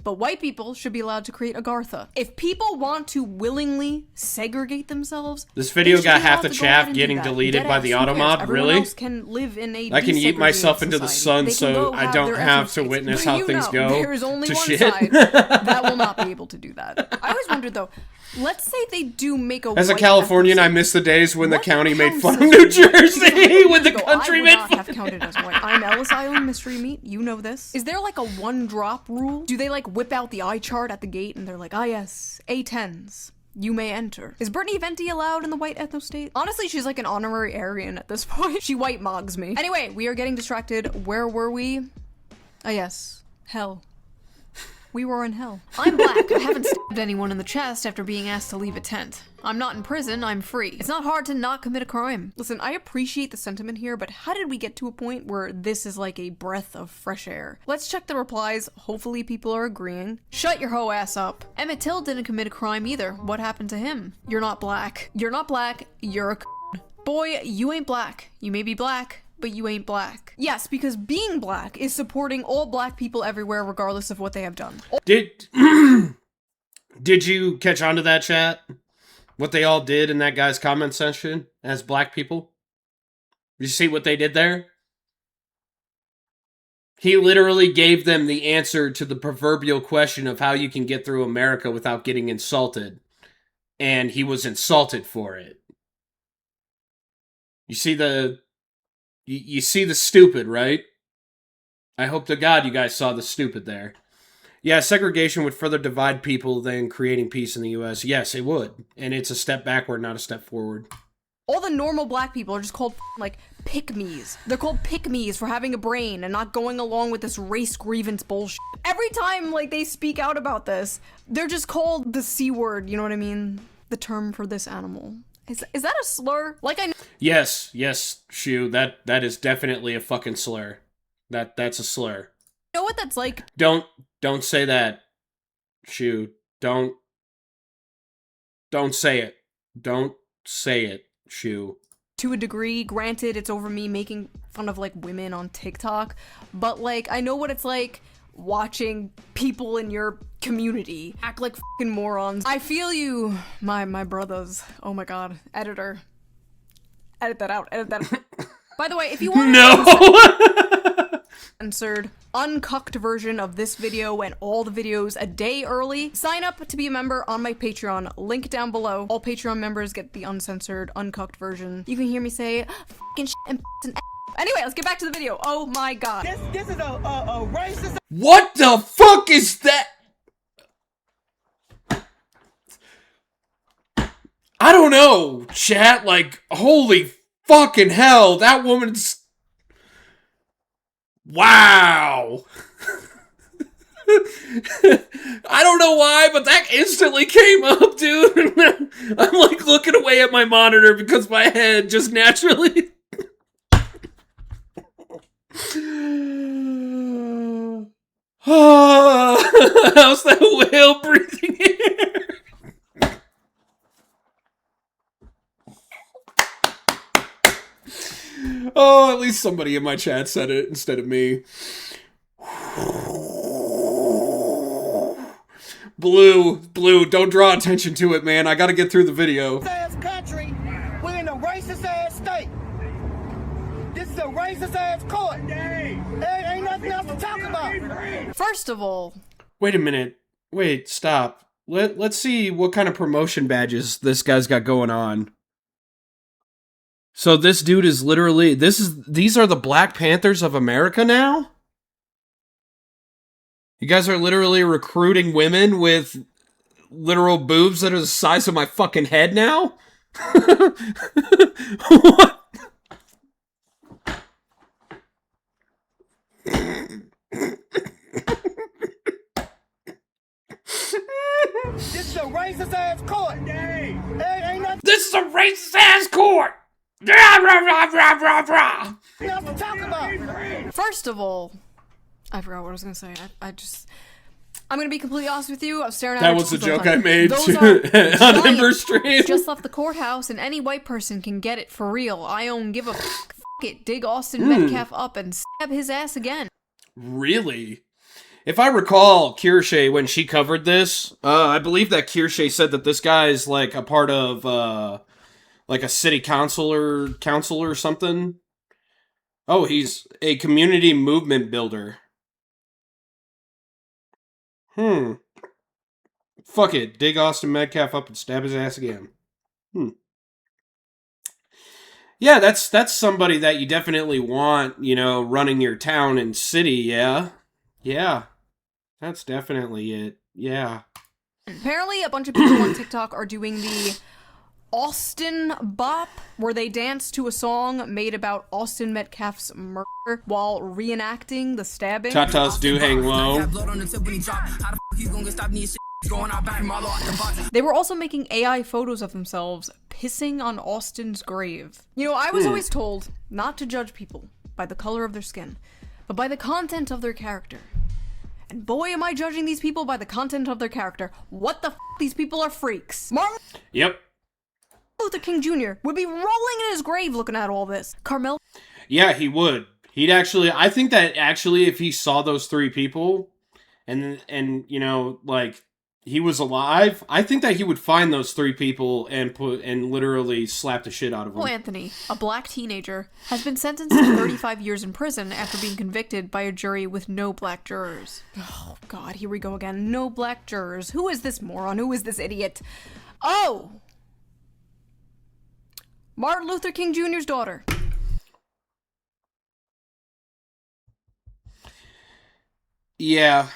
But white people should be allowed to create Agartha. If people want to willingly segregate themselves, this video got half the chaff getting deleted by the automod. Really? Else can live in a I can yeet myself into the sun so I don't have to witness how things go there's only to one shit. Side that will not be able to do that. I always wondered though. Let's say they do make a. As a white Californian, ethnicity. I miss the days when the county made counts fun as of New white? Jersey, when the country I would made not fun. have counted as white. I'm Ellis Island mystery meat. You know this. Is there a 1-drop rule? Do they whip out the eye chart at the gate and they're like, ah yes, A10s. You may enter. Is Brittany Venti allowed in the white ethno state? Honestly, she's an honorary Aryan at this point. She white mogs me. Anyway, we are getting distracted. Where were we? Ah yes, hell. We were in hell. I'm black. I haven't stabbed anyone in the chest after being asked to leave a tent. I'm not in prison, I'm free. It's not hard to not commit a crime. Listen, I appreciate the sentiment here, but how did we get to a point where this is like a breath of fresh air? Let's check the replies. Hopefully people are agreeing. Shut your hoe ass up. Emmett Till didn't commit a crime either. What happened to him? You're not black. You're not black. You're a boy, you ain't black. You may be black, but you ain't black. Yes, because being black is supporting all black people everywhere regardless of what they have done. Did you catch on to that, chat? What they all did in that guy's comment section as black people? Did you see what they did there? He literally gave them the answer to the proverbial question of how you can get through America without getting insulted. And he was insulted for it. You see the You see the stupid, right? I hope to God you guys saw the stupid there. Yeah, segregation would further divide people than creating peace in the U.S. Yes, it would. And it's a step backward, not a step forward. All the normal black people are just called, like, pick-me's. They're called pick-me's for having a brain and not going along with this race grievance bullshit. Every time, like, they speak out about this, they're just called the C word, you know what I mean? The term for this animal. Is that a slur? Like, I know— Yes, Shu, that is definitely a fucking slur. That's a slur. You know what that's like? Don't say that, Shu. Don't say it. Don't say it, Shu. To a degree, granted, it's over me making fun of, like, women on TikTok, but, like, I know what it's like watching people in your community act like fucking morons. I feel you, my brothers. Oh my god. Editor. Edit that out. By the way, if you want censored, uncucked version of this video and all the videos a day early, sign up to be a member on my Patreon. Link down below. All Patreon members get the uncensored, uncucked version. You can hear me say fucking shit and anyway, let's get back to the video. Oh my god. This is a racist. What the fuck is that? I don't know, chat, like, holy fucking hell, that woman's... Wow. I don't know why, but that instantly came up, dude. I'm, like, looking away at my monitor because my head just naturally... How's that whale breathing air? Oh, at least somebody in my chat said it instead of me. Blue, don't draw attention to it, man. I gotta get through the video. Ass country, we're in a racist ass state. This is a racist ass court. There ain't nothing else to talk about. First of all... Wait a minute. Wait, stop. Let's see what kind of promotion badges this guy's got going on. So this dude is literally... These are the Black Panthers of America now? You guys are literally recruiting women with literal boobs that are the size of my fucking head now? What? This is a racist ass court. Ain't nothing This is a racist ass court! Rah, rah, rah, rah, rah, rah. else to talk about. First of all, I forgot what I was gonna say. I'm gonna be completely honest with you. I was staring at That was the joke I made Those on Ember's stream. Just left the courthouse, and any white person can get it for real. I don't give a fuck it. Dig Austin Metcalf up and stab his ass again. Really? If I recall, Kirsche, when she covered this, I believe that Kirsche said that this guy is like a part of like a city council or something. Oh, he's a community movement builder. Fuck it. Dig Austin Metcalf up and stab his ass again. Yeah, that's somebody that you definitely want, you know, running your town and city, yeah? Yeah. That's definitely it. Yeah. Apparently, a bunch of people on TikTok are doing the Austin Bop, where they dance to a song made about Austin Metcalf's murder while reenacting the stabbing. Tatas do hang low. They were also making AI photos of themselves pissing on Austin's grave. You know, I was always told not to judge people by the color of their skin, but by the content of their character. And boy, am I judging these people by the content of their character. What the f***? These people are freaks. Martin Luther King Jr. would be rolling in his grave looking at all this. Carmel? Yeah, he would. He'd actually... I think that actually if he saw those three people and you know, like, he was alive, I think that he would find those three people and literally slap the shit out of them. Anthony, a black teenager, has been sentenced to 35 years in prison after being convicted by a jury with no black jurors. Oh, God, here we go again. No black jurors. Who is this moron? Who is this idiot? Oh! Martin Luther King Jr.'s daughter. Yeah.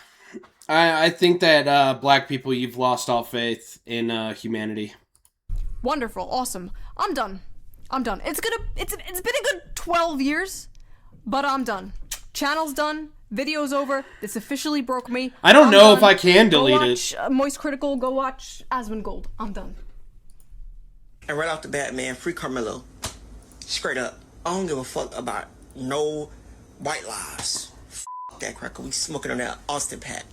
I think that black people, you've lost all faith in humanity. Wonderful, awesome. I'm done. It's been a good 12 years, but I'm done. Channel's done. Video's over. This officially broke me. I don't know done. if I can delete go watch, it. Moist Critical. Go watch Asmongold. I'm done. And right off the bat, man, free Carmelo. Straight up. I don't give a fuck about no white lies. F that cracker. We smoking on that Austin Pat.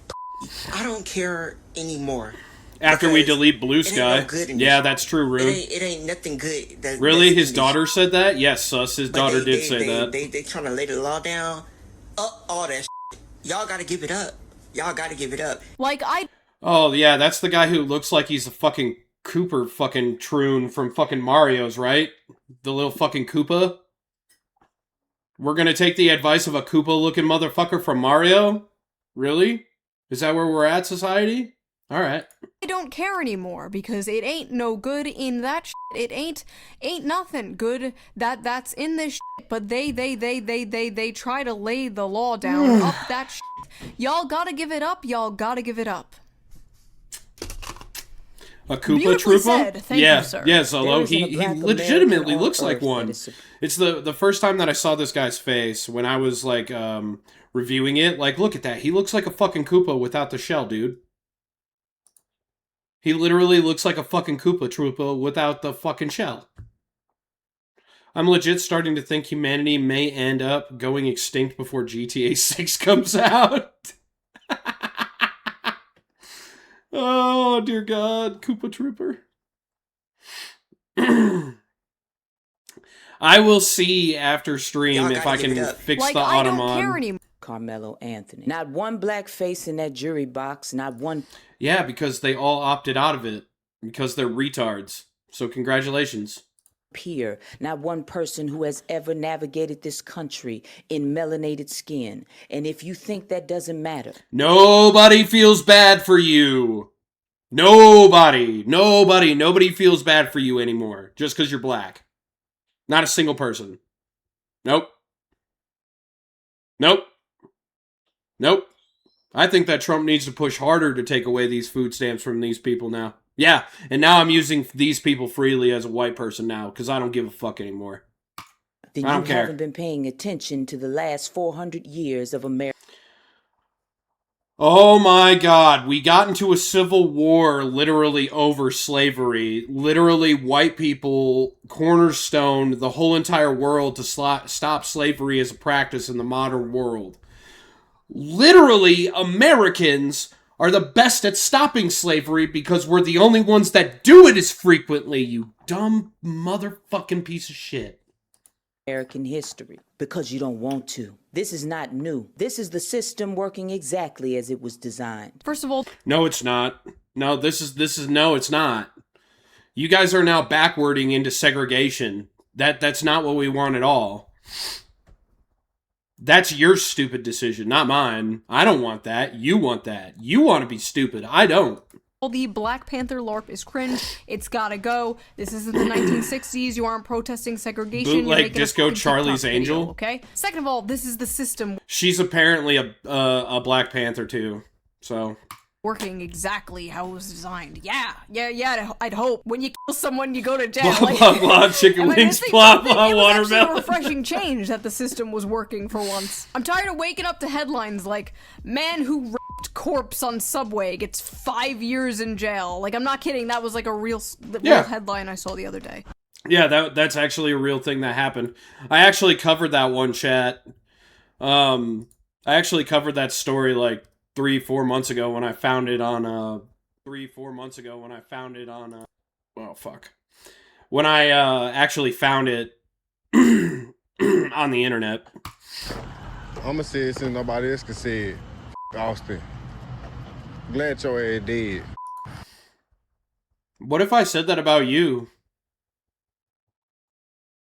I don't care anymore. After we delete Blue It Sky. ain't no good in Yeah, this. that's true, Rue. It ain't nothing good. Really? that's His in this daughter shit. said that? Yes, sus. His But daughter did say that. They trying to lay the law down. All that shit. Y'all gotta give it up. Y'all gotta give it up. Like, Oh, yeah, that's the guy who looks like he's a fucking Cooper fucking troon from fucking Mario's, right? The little fucking Koopa? We're gonna take the advice of a Koopa-looking motherfucker from Mario? Really? Is that where we're at, society? Alright. I don't care anymore because it ain't no good in that shit. It ain't nothing good that's in this shit. But they try to lay the law down up that shit. Y'all gotta give it up. Y'all gotta give it up. A Koopa Beautifully Troopa? said. Thank yeah, you, sir. yeah, Zolo. He legitimately looks on like Earth one. that is- It's the first time that I saw this guy's face when I was like reviewing it. Like, look at that. He looks like a fucking Koopa without the shell, dude. He literally looks like a fucking Koopa Troopa without the fucking shell. I'm legit starting to think humanity may end up going extinct before GTA 6 comes out. Oh, dear God. Koopa Trooper. I will see after stream Y'all if I gotta give can it up. fix Like, the I don't Automon. care anymore. Carmelo Anthony. Not one black face in that jury box, not one Yeah, because they all opted out of it. Because they're retards. So congratulations. peer, not one person who has ever navigated this country in melanated skin. And if you think that doesn't matter, Nobody feels bad for you. Nobody feels bad for you anymore. Just because you're black. Not a single person. Nope. I think that Trump needs to push harder to take away these food stamps from these people now. Yeah, and now I'm using these people freely as a white person now, because I don't give a fuck anymore. then I you don't care. haven't been paying attention to the last 400 years of America. Oh my God, we got into a civil war literally over slavery. Literally, white people cornerstoned the whole entire world to stop slavery as a practice in the modern world. Literally, Americans are the best at stopping slavery because we're the only ones that do it as frequently, you dumb motherfucking piece of shit. American history because you don't want to. This is not new. This is the system working exactly as it was designed. First of all, No, it's not. No, this is no, it's not. You guys are now backwarding into segregation. That's not what we want at all. That's your stupid decision, not mine. I don't want that. You want that. You want to be stupid. I don't. the Black Panther LARP is cringe. It's gotta go. This isn't the 1960s. You aren't protesting segregation. You're Bootleg making a Disco fucking Charlie's TikTok video, Angel. okay? Second of all, this is the system She's apparently a Black Panther too. So working exactly how it was designed. Yeah, I'd hope. When you kill someone, you go to jail. blah blah blah chicken Am I wings missing blah something? blah It was actually a watermelon. refreshing change that the system was working for once. I'm tired of waking up to headlines like, man who raped corpse on subway gets 5 years in jail. Like, I'm not kidding. That was like a real headline I saw the other day. Yeah, that's actually a real thing that happened. I actually covered that one, chat. I actually covered that story like 3-4 months ago when I found it on oh fuck. When I actually found it on the internet. I'ma say it since nobody else can say it. Austin. Glad your ass dead. What if I said that about you?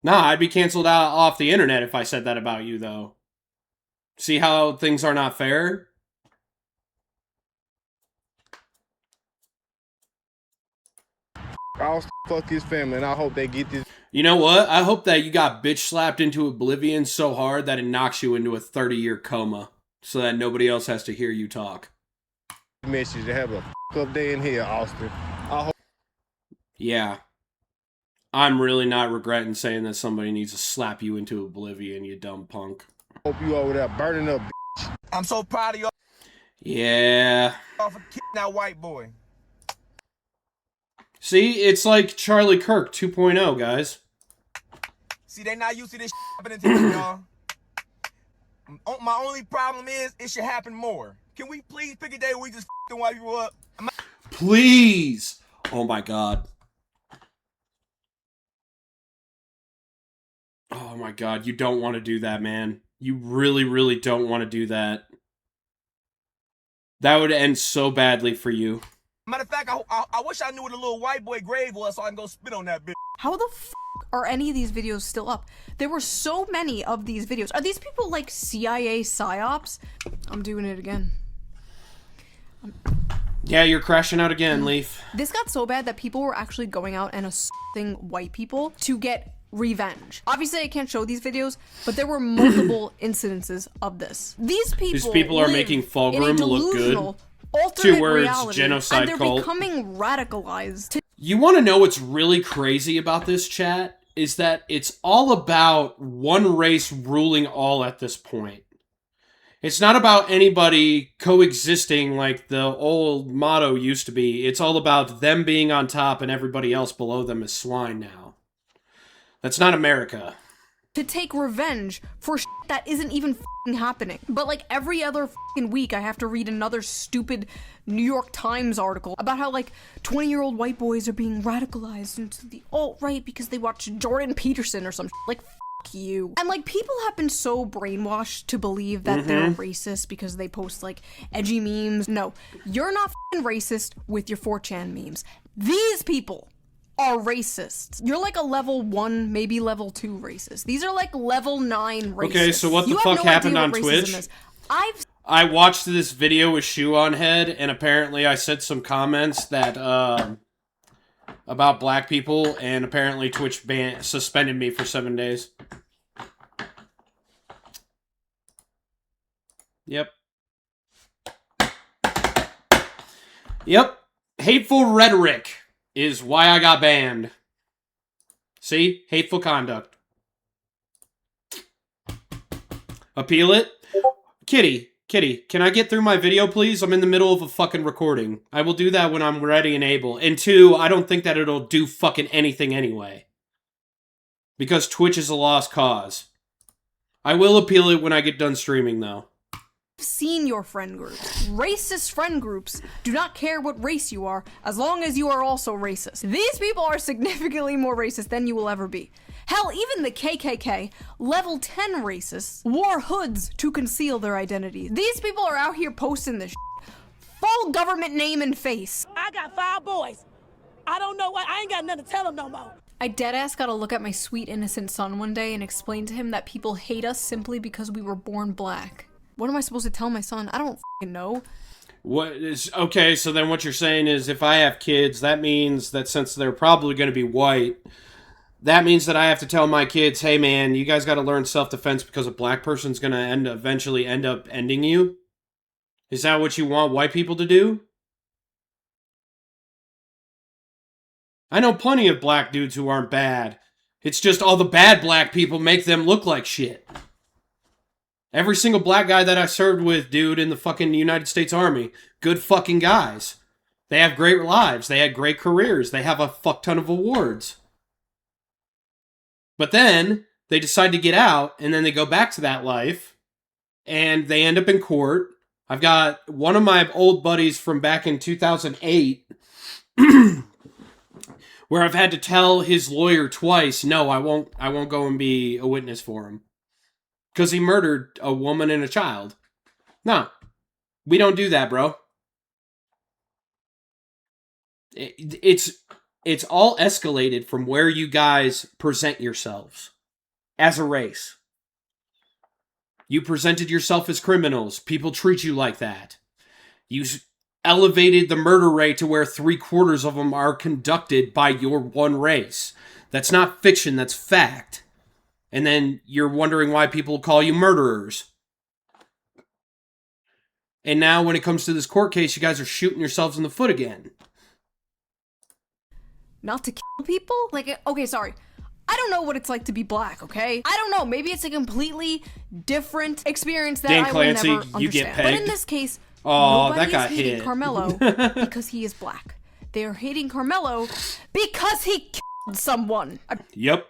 Nah, I'd be canceled out off the internet if I said that about you, though. See how things are not fair? Austin, fuck his family, and I hope they get this. You know what? I hope that you got bitch slapped into oblivion so hard that it knocks you into a 30-year coma. so that nobody else has to hear you talk. Message to have a up day in here, Austin. I hope. Yeah. I'm really not regretting saying that somebody needs to slap you into oblivion, you dumb punk. Hope you over there burning up, bitch. I'm so proud of y'all Yeah. for kicking that white boy. See, it's like Charlie Kirk 2.0, guys. See, they not used to this happening to them, y'all. My only problem is it should happen more. Can we please pick a day where we just f***ing white people up? Please! Oh my god. Oh my god, you don't want to do that, man. You really, really don't want to do that. That would end so badly for you. Matter of fact, I wish I knew where the little white boy grave was so I can go spit on that bitch. How the f are any of these videos still up? There were so many of these videos. Are these people like CIA psyops? I'm doing it again. Yeah, you're crashing out again, Leaf. This got so bad that people were actually going out and assaulting white people to get revenge. Obviously, I can't show these videos, but there were multiple incidences of this. These people are making Fulgrim look good. Alternate 2 words, reality, genocide and they're cult. becoming radicalized. You want to know what's really crazy about this, chat? Is that it's all about one race ruling all at this point. It's not about anybody coexisting like the old motto used to be. It's all about them being on top and everybody else below them is swine now. That's not America. To take revenge for shit that isn't even f***ing happening. But like every other f***ing week, I have to read another stupid New York Times article about how like 20-year-old white boys are being radicalized into the alt-right because they watch Jordan Peterson or some shit. Like, f*** you. And like people have been so brainwashed to believe that they're racist because they post like edgy memes. No, you're not f***ing racist with your 4chan memes. These people are racists. You're like a level 1, maybe level 2 racist. These are like level 9 racists. Okay, so what the fuck happened on Twitch? I watched this video with Shoe on Head, and apparently I said some comments that about black people, and apparently Twitch suspended me for 7 days. Yep. Yep. Hateful rhetoric is why I got banned. See? Hateful conduct. Appeal it? Kitty, can I get through my video, please? I'm in the middle of a fucking recording. I will do that when I'm ready and able. And 2, I don't think that it'll do fucking anything anyway. Because Twitch is a lost cause. I will appeal it when I get done streaming, though. Seen your friend groups. Racist friend groups do not care what race you are, as long as you are also racist. These people are significantly more racist than you will ever be. Hell, even the KKK, level 10 racists, wore hoods to conceal their identity. These people are out here posting this shit. Full government name and face. I got 5 boys. I don't know why. I ain't got nothing to tell them no more. I deadass gotta look at my sweet innocent son one day and explain to him that people hate us simply because we were born black. What am I supposed to tell my son? I don't f***ing know. Okay, so then what you're saying is if I have kids, that means that since they're probably going to be white, that means that I have to tell my kids, hey man, you guys got to learn self-defense because a black person's going to eventually end up ending you? Is that what you want white people to do? I know plenty of black dudes who aren't bad. It's just all the bad black people make them look like shit. Every single black guy that I served with, dude, in the fucking United States Army, good fucking guys. They have great lives. They had great careers. They have a fuck ton of awards. But then they decide to get out, and then they go back to that life, and they end up in court. I've got one of my old buddies from back in 2008, where I've had to tell his lawyer twice, no, I won't go and be a witness for him. Because he murdered a woman and a child. No. We don't do that, bro. It's all escalated from where you guys present yourselves. As a race. You presented yourself as criminals. People treat you like that. You elevated the murder rate to where 3/4 of them are conducted by your one race. That's not fiction, that's fact. And then you're wondering why people call you murderers. And now when it comes to this court case, you guys are shooting yourselves in the foot again. Not to kill people? Like, okay, sorry. I don't know what it's like to be black, okay? I don't know. Maybe it's a completely different experience that Dan I Clancy, will never you get understand. pegged. But in this case, Oh, nobody that got is hating hit. Carmelo because he is black. They are hating Carmelo because he killed someone. Yep.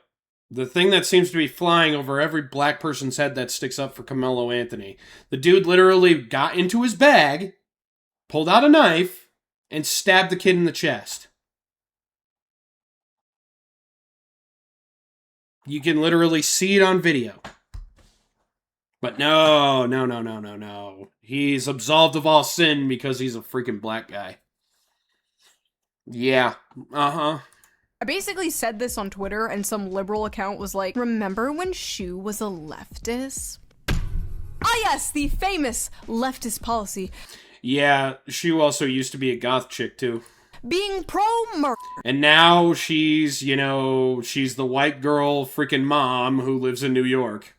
The thing that seems to be flying over every black person's head that sticks up for Carmelo Anthony. The dude literally got into his bag, pulled out a knife, and stabbed the kid in the chest. You can literally see it on video. But no. He's absolved of all sin because he's a freaking black guy. Yeah. Uh-huh. I basically said this on Twitter, and some liberal account was like, remember when Shu was a leftist? Ah yes, the famous leftist policy. Yeah, she also used to be a goth chick, too. Being pro-murder. And now she's, she's the white girl freaking mom who lives in New York.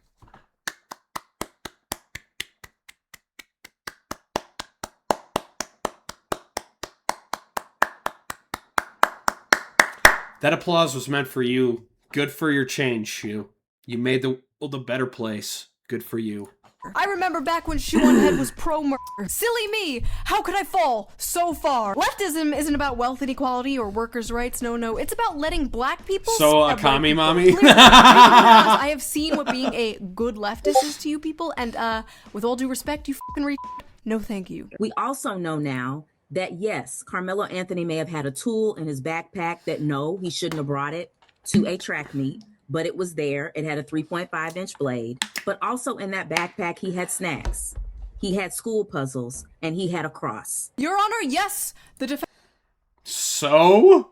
That applause was meant for you. Good for your change, Shu. You made the world a better place. Good for you. I remember back when Shoe on Head was pro-murder. Silly me! How could I fall so far? Leftism isn't about wealth inequality or workers' rights. No. It's about letting black people... So, a commie mommy? I have seen what being a good leftist is to you people, and with all due respect, you fucking no thank you. We also know now that yes, Carmelo Anthony may have had a tool in his backpack that no, he shouldn't have brought it to a track meet, but it was there. It had a 3.5-inch blade. But also in that backpack, he had snacks. He had school puzzles, and he had a cross. Your Honor, yes, the So?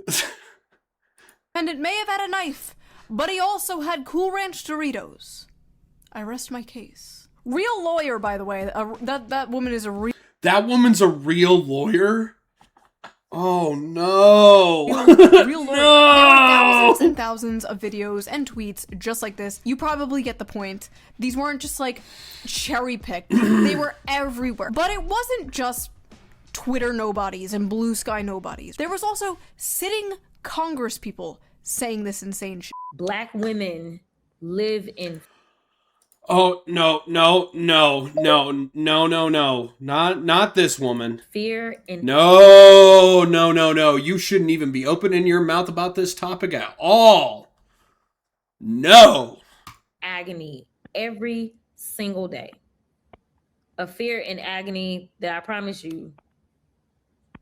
defendant may have had a knife, but he also had Cool Ranch Doritos. I rest my case. Real lawyer, by the way. That woman is a real... That woman's a real lawyer? Oh, no. Real lawyer. No. There were thousands and thousands of videos and tweets just like this. You probably get the point. These weren't just like cherry-picked. They were everywhere. But it wasn't just Twitter nobodies and blue sky nobodies. There was also sitting Congress people saying this insane shit. Black women live in... Oh, no. Not this woman. Fear and... No. You shouldn't even be opening your mouth about this topic at all. No. agony every single day. A fear and agony that I promise you,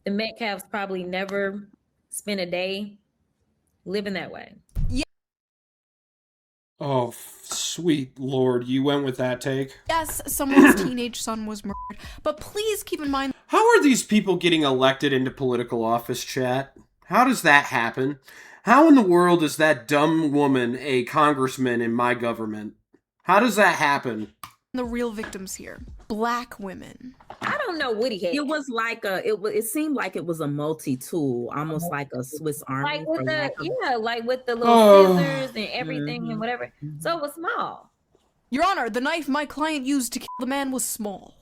the Metcalfs probably never spent a day living that way. Yeah. Oh, sweet Lord, you went with that take? Yes, someone's teenage son was murdered, but please keep in mind... How are these people getting elected into political office, chat? How does that happen? How in the world is that dumb woman a congressman in my government? How does that happen? The real victims here. Black women. I don't know what he had. It was like it seemed like it was a multi-tool, almost like a Swiss Army. Like with like with the little scissors and everything and whatever. So it was small. Your Honor, the knife my client used to kill the man was small.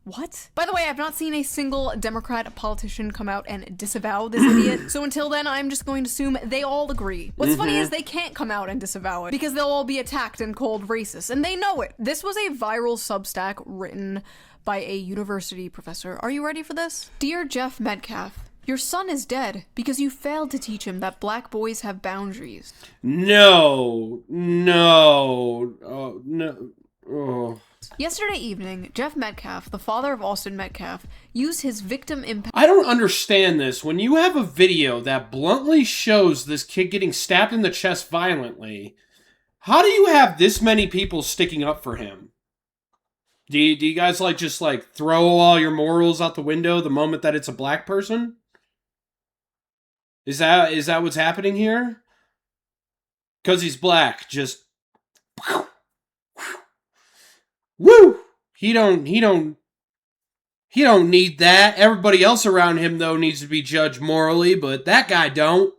What? By the way, I've not seen a single Democrat politician come out and disavow this idiot, so until then, I'm just going to assume they all agree. What's funny is they can't come out and disavow it, because they'll all be attacked and called racist, and they know it. This was a viral Substack written by a university professor. Are you ready for this? Dear Jeff Metcalf, your son is dead because you failed to teach him that black boys have boundaries. No. Yesterday evening, Jeff Metcalf, the father of Austin Metcalf, used his victim impact... I don't understand this. When you have a video that bluntly shows this kid getting stabbed in the chest violently, how do you have this many people sticking up for him? Do you guys just throw all your morals out the window the moment that it's a black person? Is that what's happening here? Because he's black, just... Woo! He don't need that. Everybody else around him, though, needs to be judged morally, but that guy don't.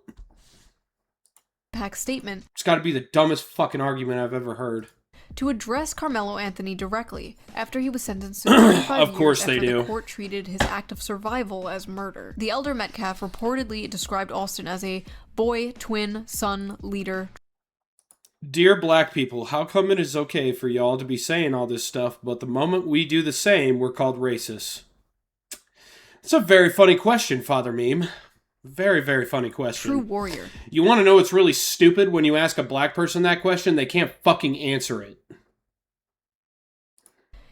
Statement. It's got to be the dumbest fucking argument I've ever heard. to address Carmelo Anthony directly after he was sentenced to 35 Of course years they after do. the court treated his act of survival as murder. The elder Metcalf reportedly described Austin as a boy, twin, son, leader. Dear black people, how come it is okay for y'all to be saying all this stuff, but the moment we do the same, we're called racist? It's a very funny question, Father Meme. Very, very funny question. True warrior. You want to know what's really stupid? When you ask a black person that question, they can't fucking answer it.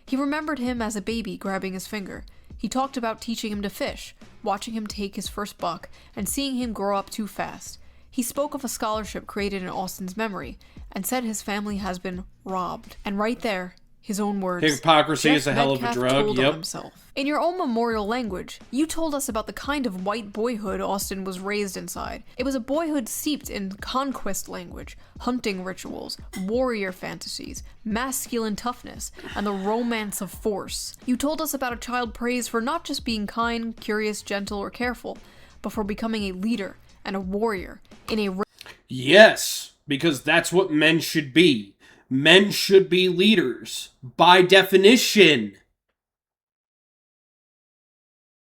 He remembered him as a baby grabbing his finger. He talked about teaching him to fish, watching him take his first buck, and seeing him grow up too fast. He spoke of a scholarship created in Austin's memory, and said his family has been robbed. And right there, his own words. Hypocrisy is a hell of a Metcalf drug, told on yep. himself. In your own memorial language, you told us about the kind of white boyhood Austin was raised inside. It was a boyhood steeped in conquest language, hunting rituals, warrior fantasies, masculine toughness, and the romance of force. You told us about a child praised for not just being kind, curious, gentle, or careful, but for becoming a leader and a warrior in a... Yes, because that's what men should be. Men should be leaders, by definition.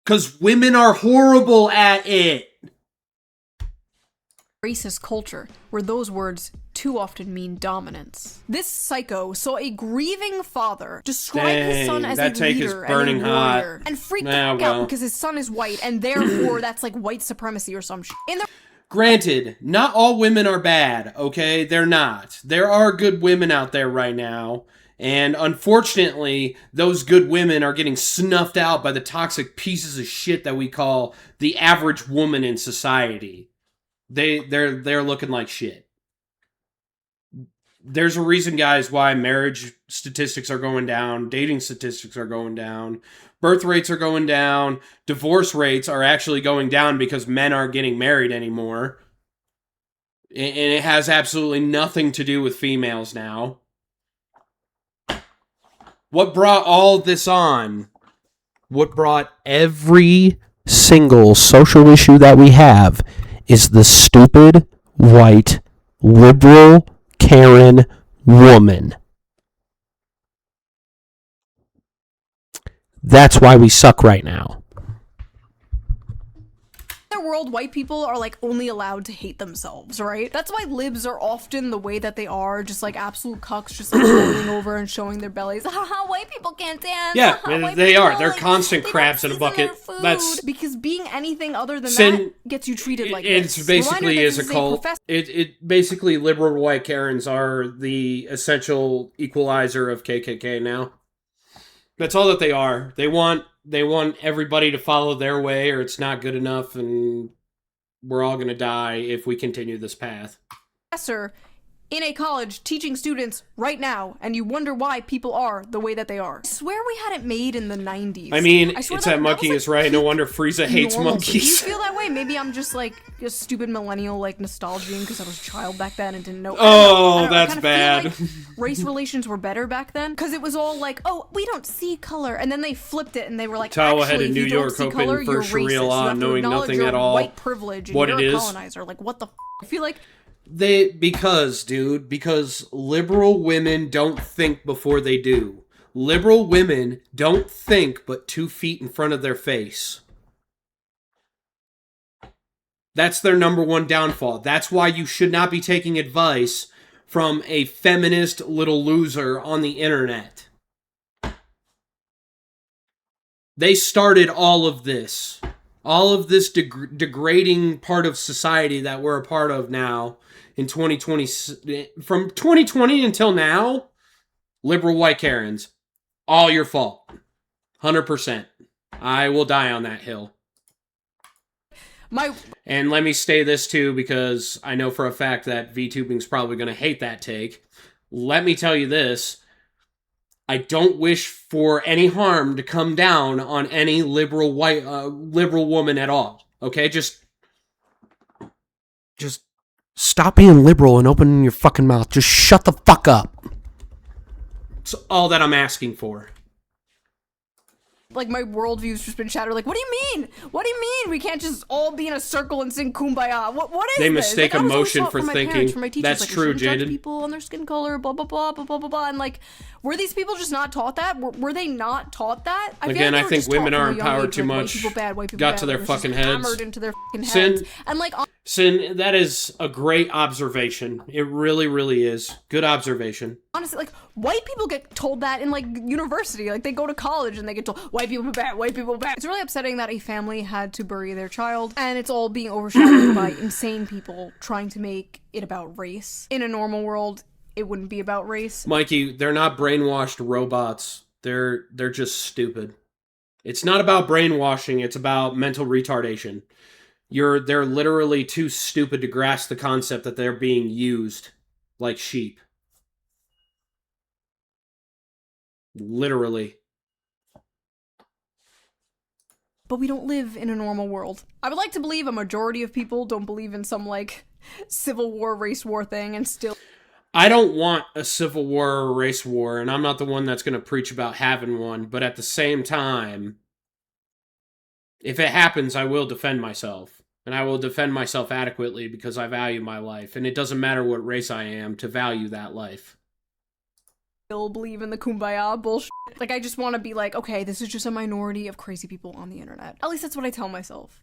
Because women are horrible at it. Racist culture, where those words too often mean dominance. This psycho saw a grieving father describe his son as a that take is leader burning and a hot. warrior, and freaked Ah, out well. because his son is white, and therefore that's like white supremacy or some shit. In the Granted, not all women are bad, okay? They're not. There are good women out there right now. And unfortunately, those good women are getting snuffed out by the toxic pieces of shit that we call the average woman in society. They're looking like shit. There's a reason, guys, why marriage statistics are going down, dating statistics are going down, birth rates are going down, divorce rates are actually going down because men aren't getting married anymore. And it has absolutely nothing to do with females now. What brought all this on? What brought every single social issue that we have is the stupid, white, liberal, Karen woman. That's why we suck right now. other world, white people are like only allowed to hate themselves, right? That's why libs are often the way that they are, just like absolute cucks, just like rolling over and showing their bellies. Haha, white people can't dance. Yeah, White they people, are. They're like, constant they crabs don't in a season their bucket. food. That's because being anything other than Sin- that gets you treated like it's this. basically Reminder that is a this cult. profess- It basically liberal white Karens are the essential equalizer of KKK now. That's all that they are. They want everybody to follow their way, or it's not good enough, and we're all gonna die if we continue this path. Professor in a college teaching students right now, and you wonder why people are the way that they are. I swear we had it made in the 90s. I mean, I swear it's that monkey is right. No wonder Frieza hates normalcy. Do you monkeys. feel that way? Maybe I'm just like a stupid millennial, like nostalgia because I was a child back then and didn't know. Oh, I don't know. that's I kinda bad. feel like race relations were better back then because it was all like, oh, we don't see color, and then they flipped it and they were like, Tawa actually, had in if New you don't York see hoping color, for you're Sharia racist. law, You have to knowing acknowledge nothing your at all white privilege and what you're it a is. colonizer. Like, what the? I feel like. Because liberal women don't think before they do. Liberal women don't think but 2 feet in front of their face. That's their number one downfall. That's why you should not be taking advice from a feminist little loser on the internet. They started all of this. All of this degrading part of society that we're a part of now in 2020, from 2020 until now, liberal white Karens, all your fault. 100%. I will die on that hill. And let me say this too, because I know for a fact that VTubing's probably going to hate that take. Let me tell you this. I don't wish for any harm to come down on any liberal woman at all. Okay, just stop being liberal and open your fucking mouth. Just shut the fuck up. That's all that I'm asking for. Like, my worldview's just been shattered. Like, what do you mean? What do you mean we can't just all be in a circle and sing Kumbaya? What is They this? mistake Like, I was always emotion taught for from my thinking. parents, from my teachers, That's like, you true, shouldn't judge Jaden. people on their skin color, blah, blah, blah, blah, blah, blah, blah. And, like, were these people just not taught that? Were they not taught that? Again, I think women are empowered too White much. people bad, white people Got bad. to their Like, it was fucking just heads. hammered into their fucking Sin- heads. And, like, Sin, that is a great observation. It really, really is. Good observation. honestly, like, white people get told that in, like, university. Like, they go to college and they get told, white people are bad, white people are bad. It's really upsetting that a family had to bury their child, and it's all being overshadowed by insane people trying to make it about race. In a normal world, it wouldn't be about race. Mikey, they're not brainwashed robots. They're just stupid. It's not about brainwashing, it's about mental retardation. They're literally too stupid to grasp the concept that they're being used like sheep. Literally. But we don't live in a normal world. I would like to believe a majority of people don't believe in some, like, civil war, race war thing and still... I don't want a civil war or a race war, and I'm not the one that's going to preach about having one, but at the same time, if it happens, I will defend myself. And I will defend myself adequately because I value my life, and it doesn't matter what race I am to value that life. Still believe in the kumbaya bullshit. Like, I just want to be like, okay, this is just a minority of crazy people on the internet. At least that's what I tell myself.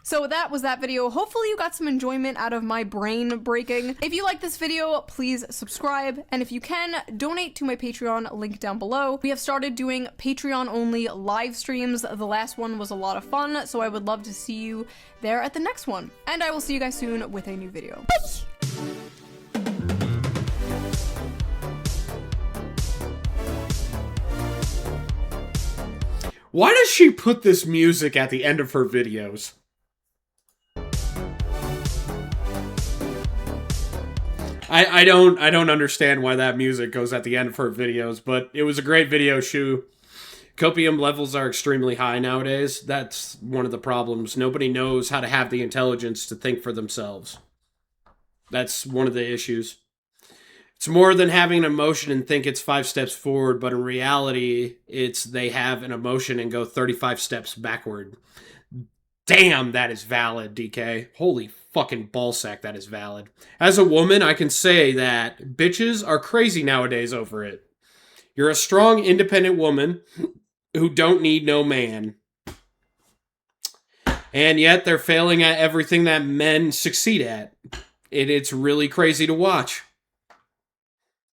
So that was that video. Hopefully you got some enjoyment out of my brain breaking. If you like this video, please subscribe. And if you can, donate to my Patreon, link down below. We have started doing Patreon only live streams. The last one was a lot of fun, so I would love to see you there at the next one. And I will see you guys soon with a new video. Bye! Why does she put this music at the end of her videos? I don't understand why that music goes at the end of her videos, but it was a great video, Shu. Copium levels are extremely high nowadays. That's one of the problems. Nobody knows how to have the intelligence to think for themselves. That's one of the issues. It's more than having an emotion and think it's 5 steps forward, but in reality, it's they have an emotion and go 35 steps backward. Damn, that is valid, DK. Holy fucking ballsack, that is valid. As a woman, I can say that bitches are crazy nowadays over it. You're a strong, independent woman who don't need no man. And yet, they're failing at everything that men succeed at. It's really crazy to watch.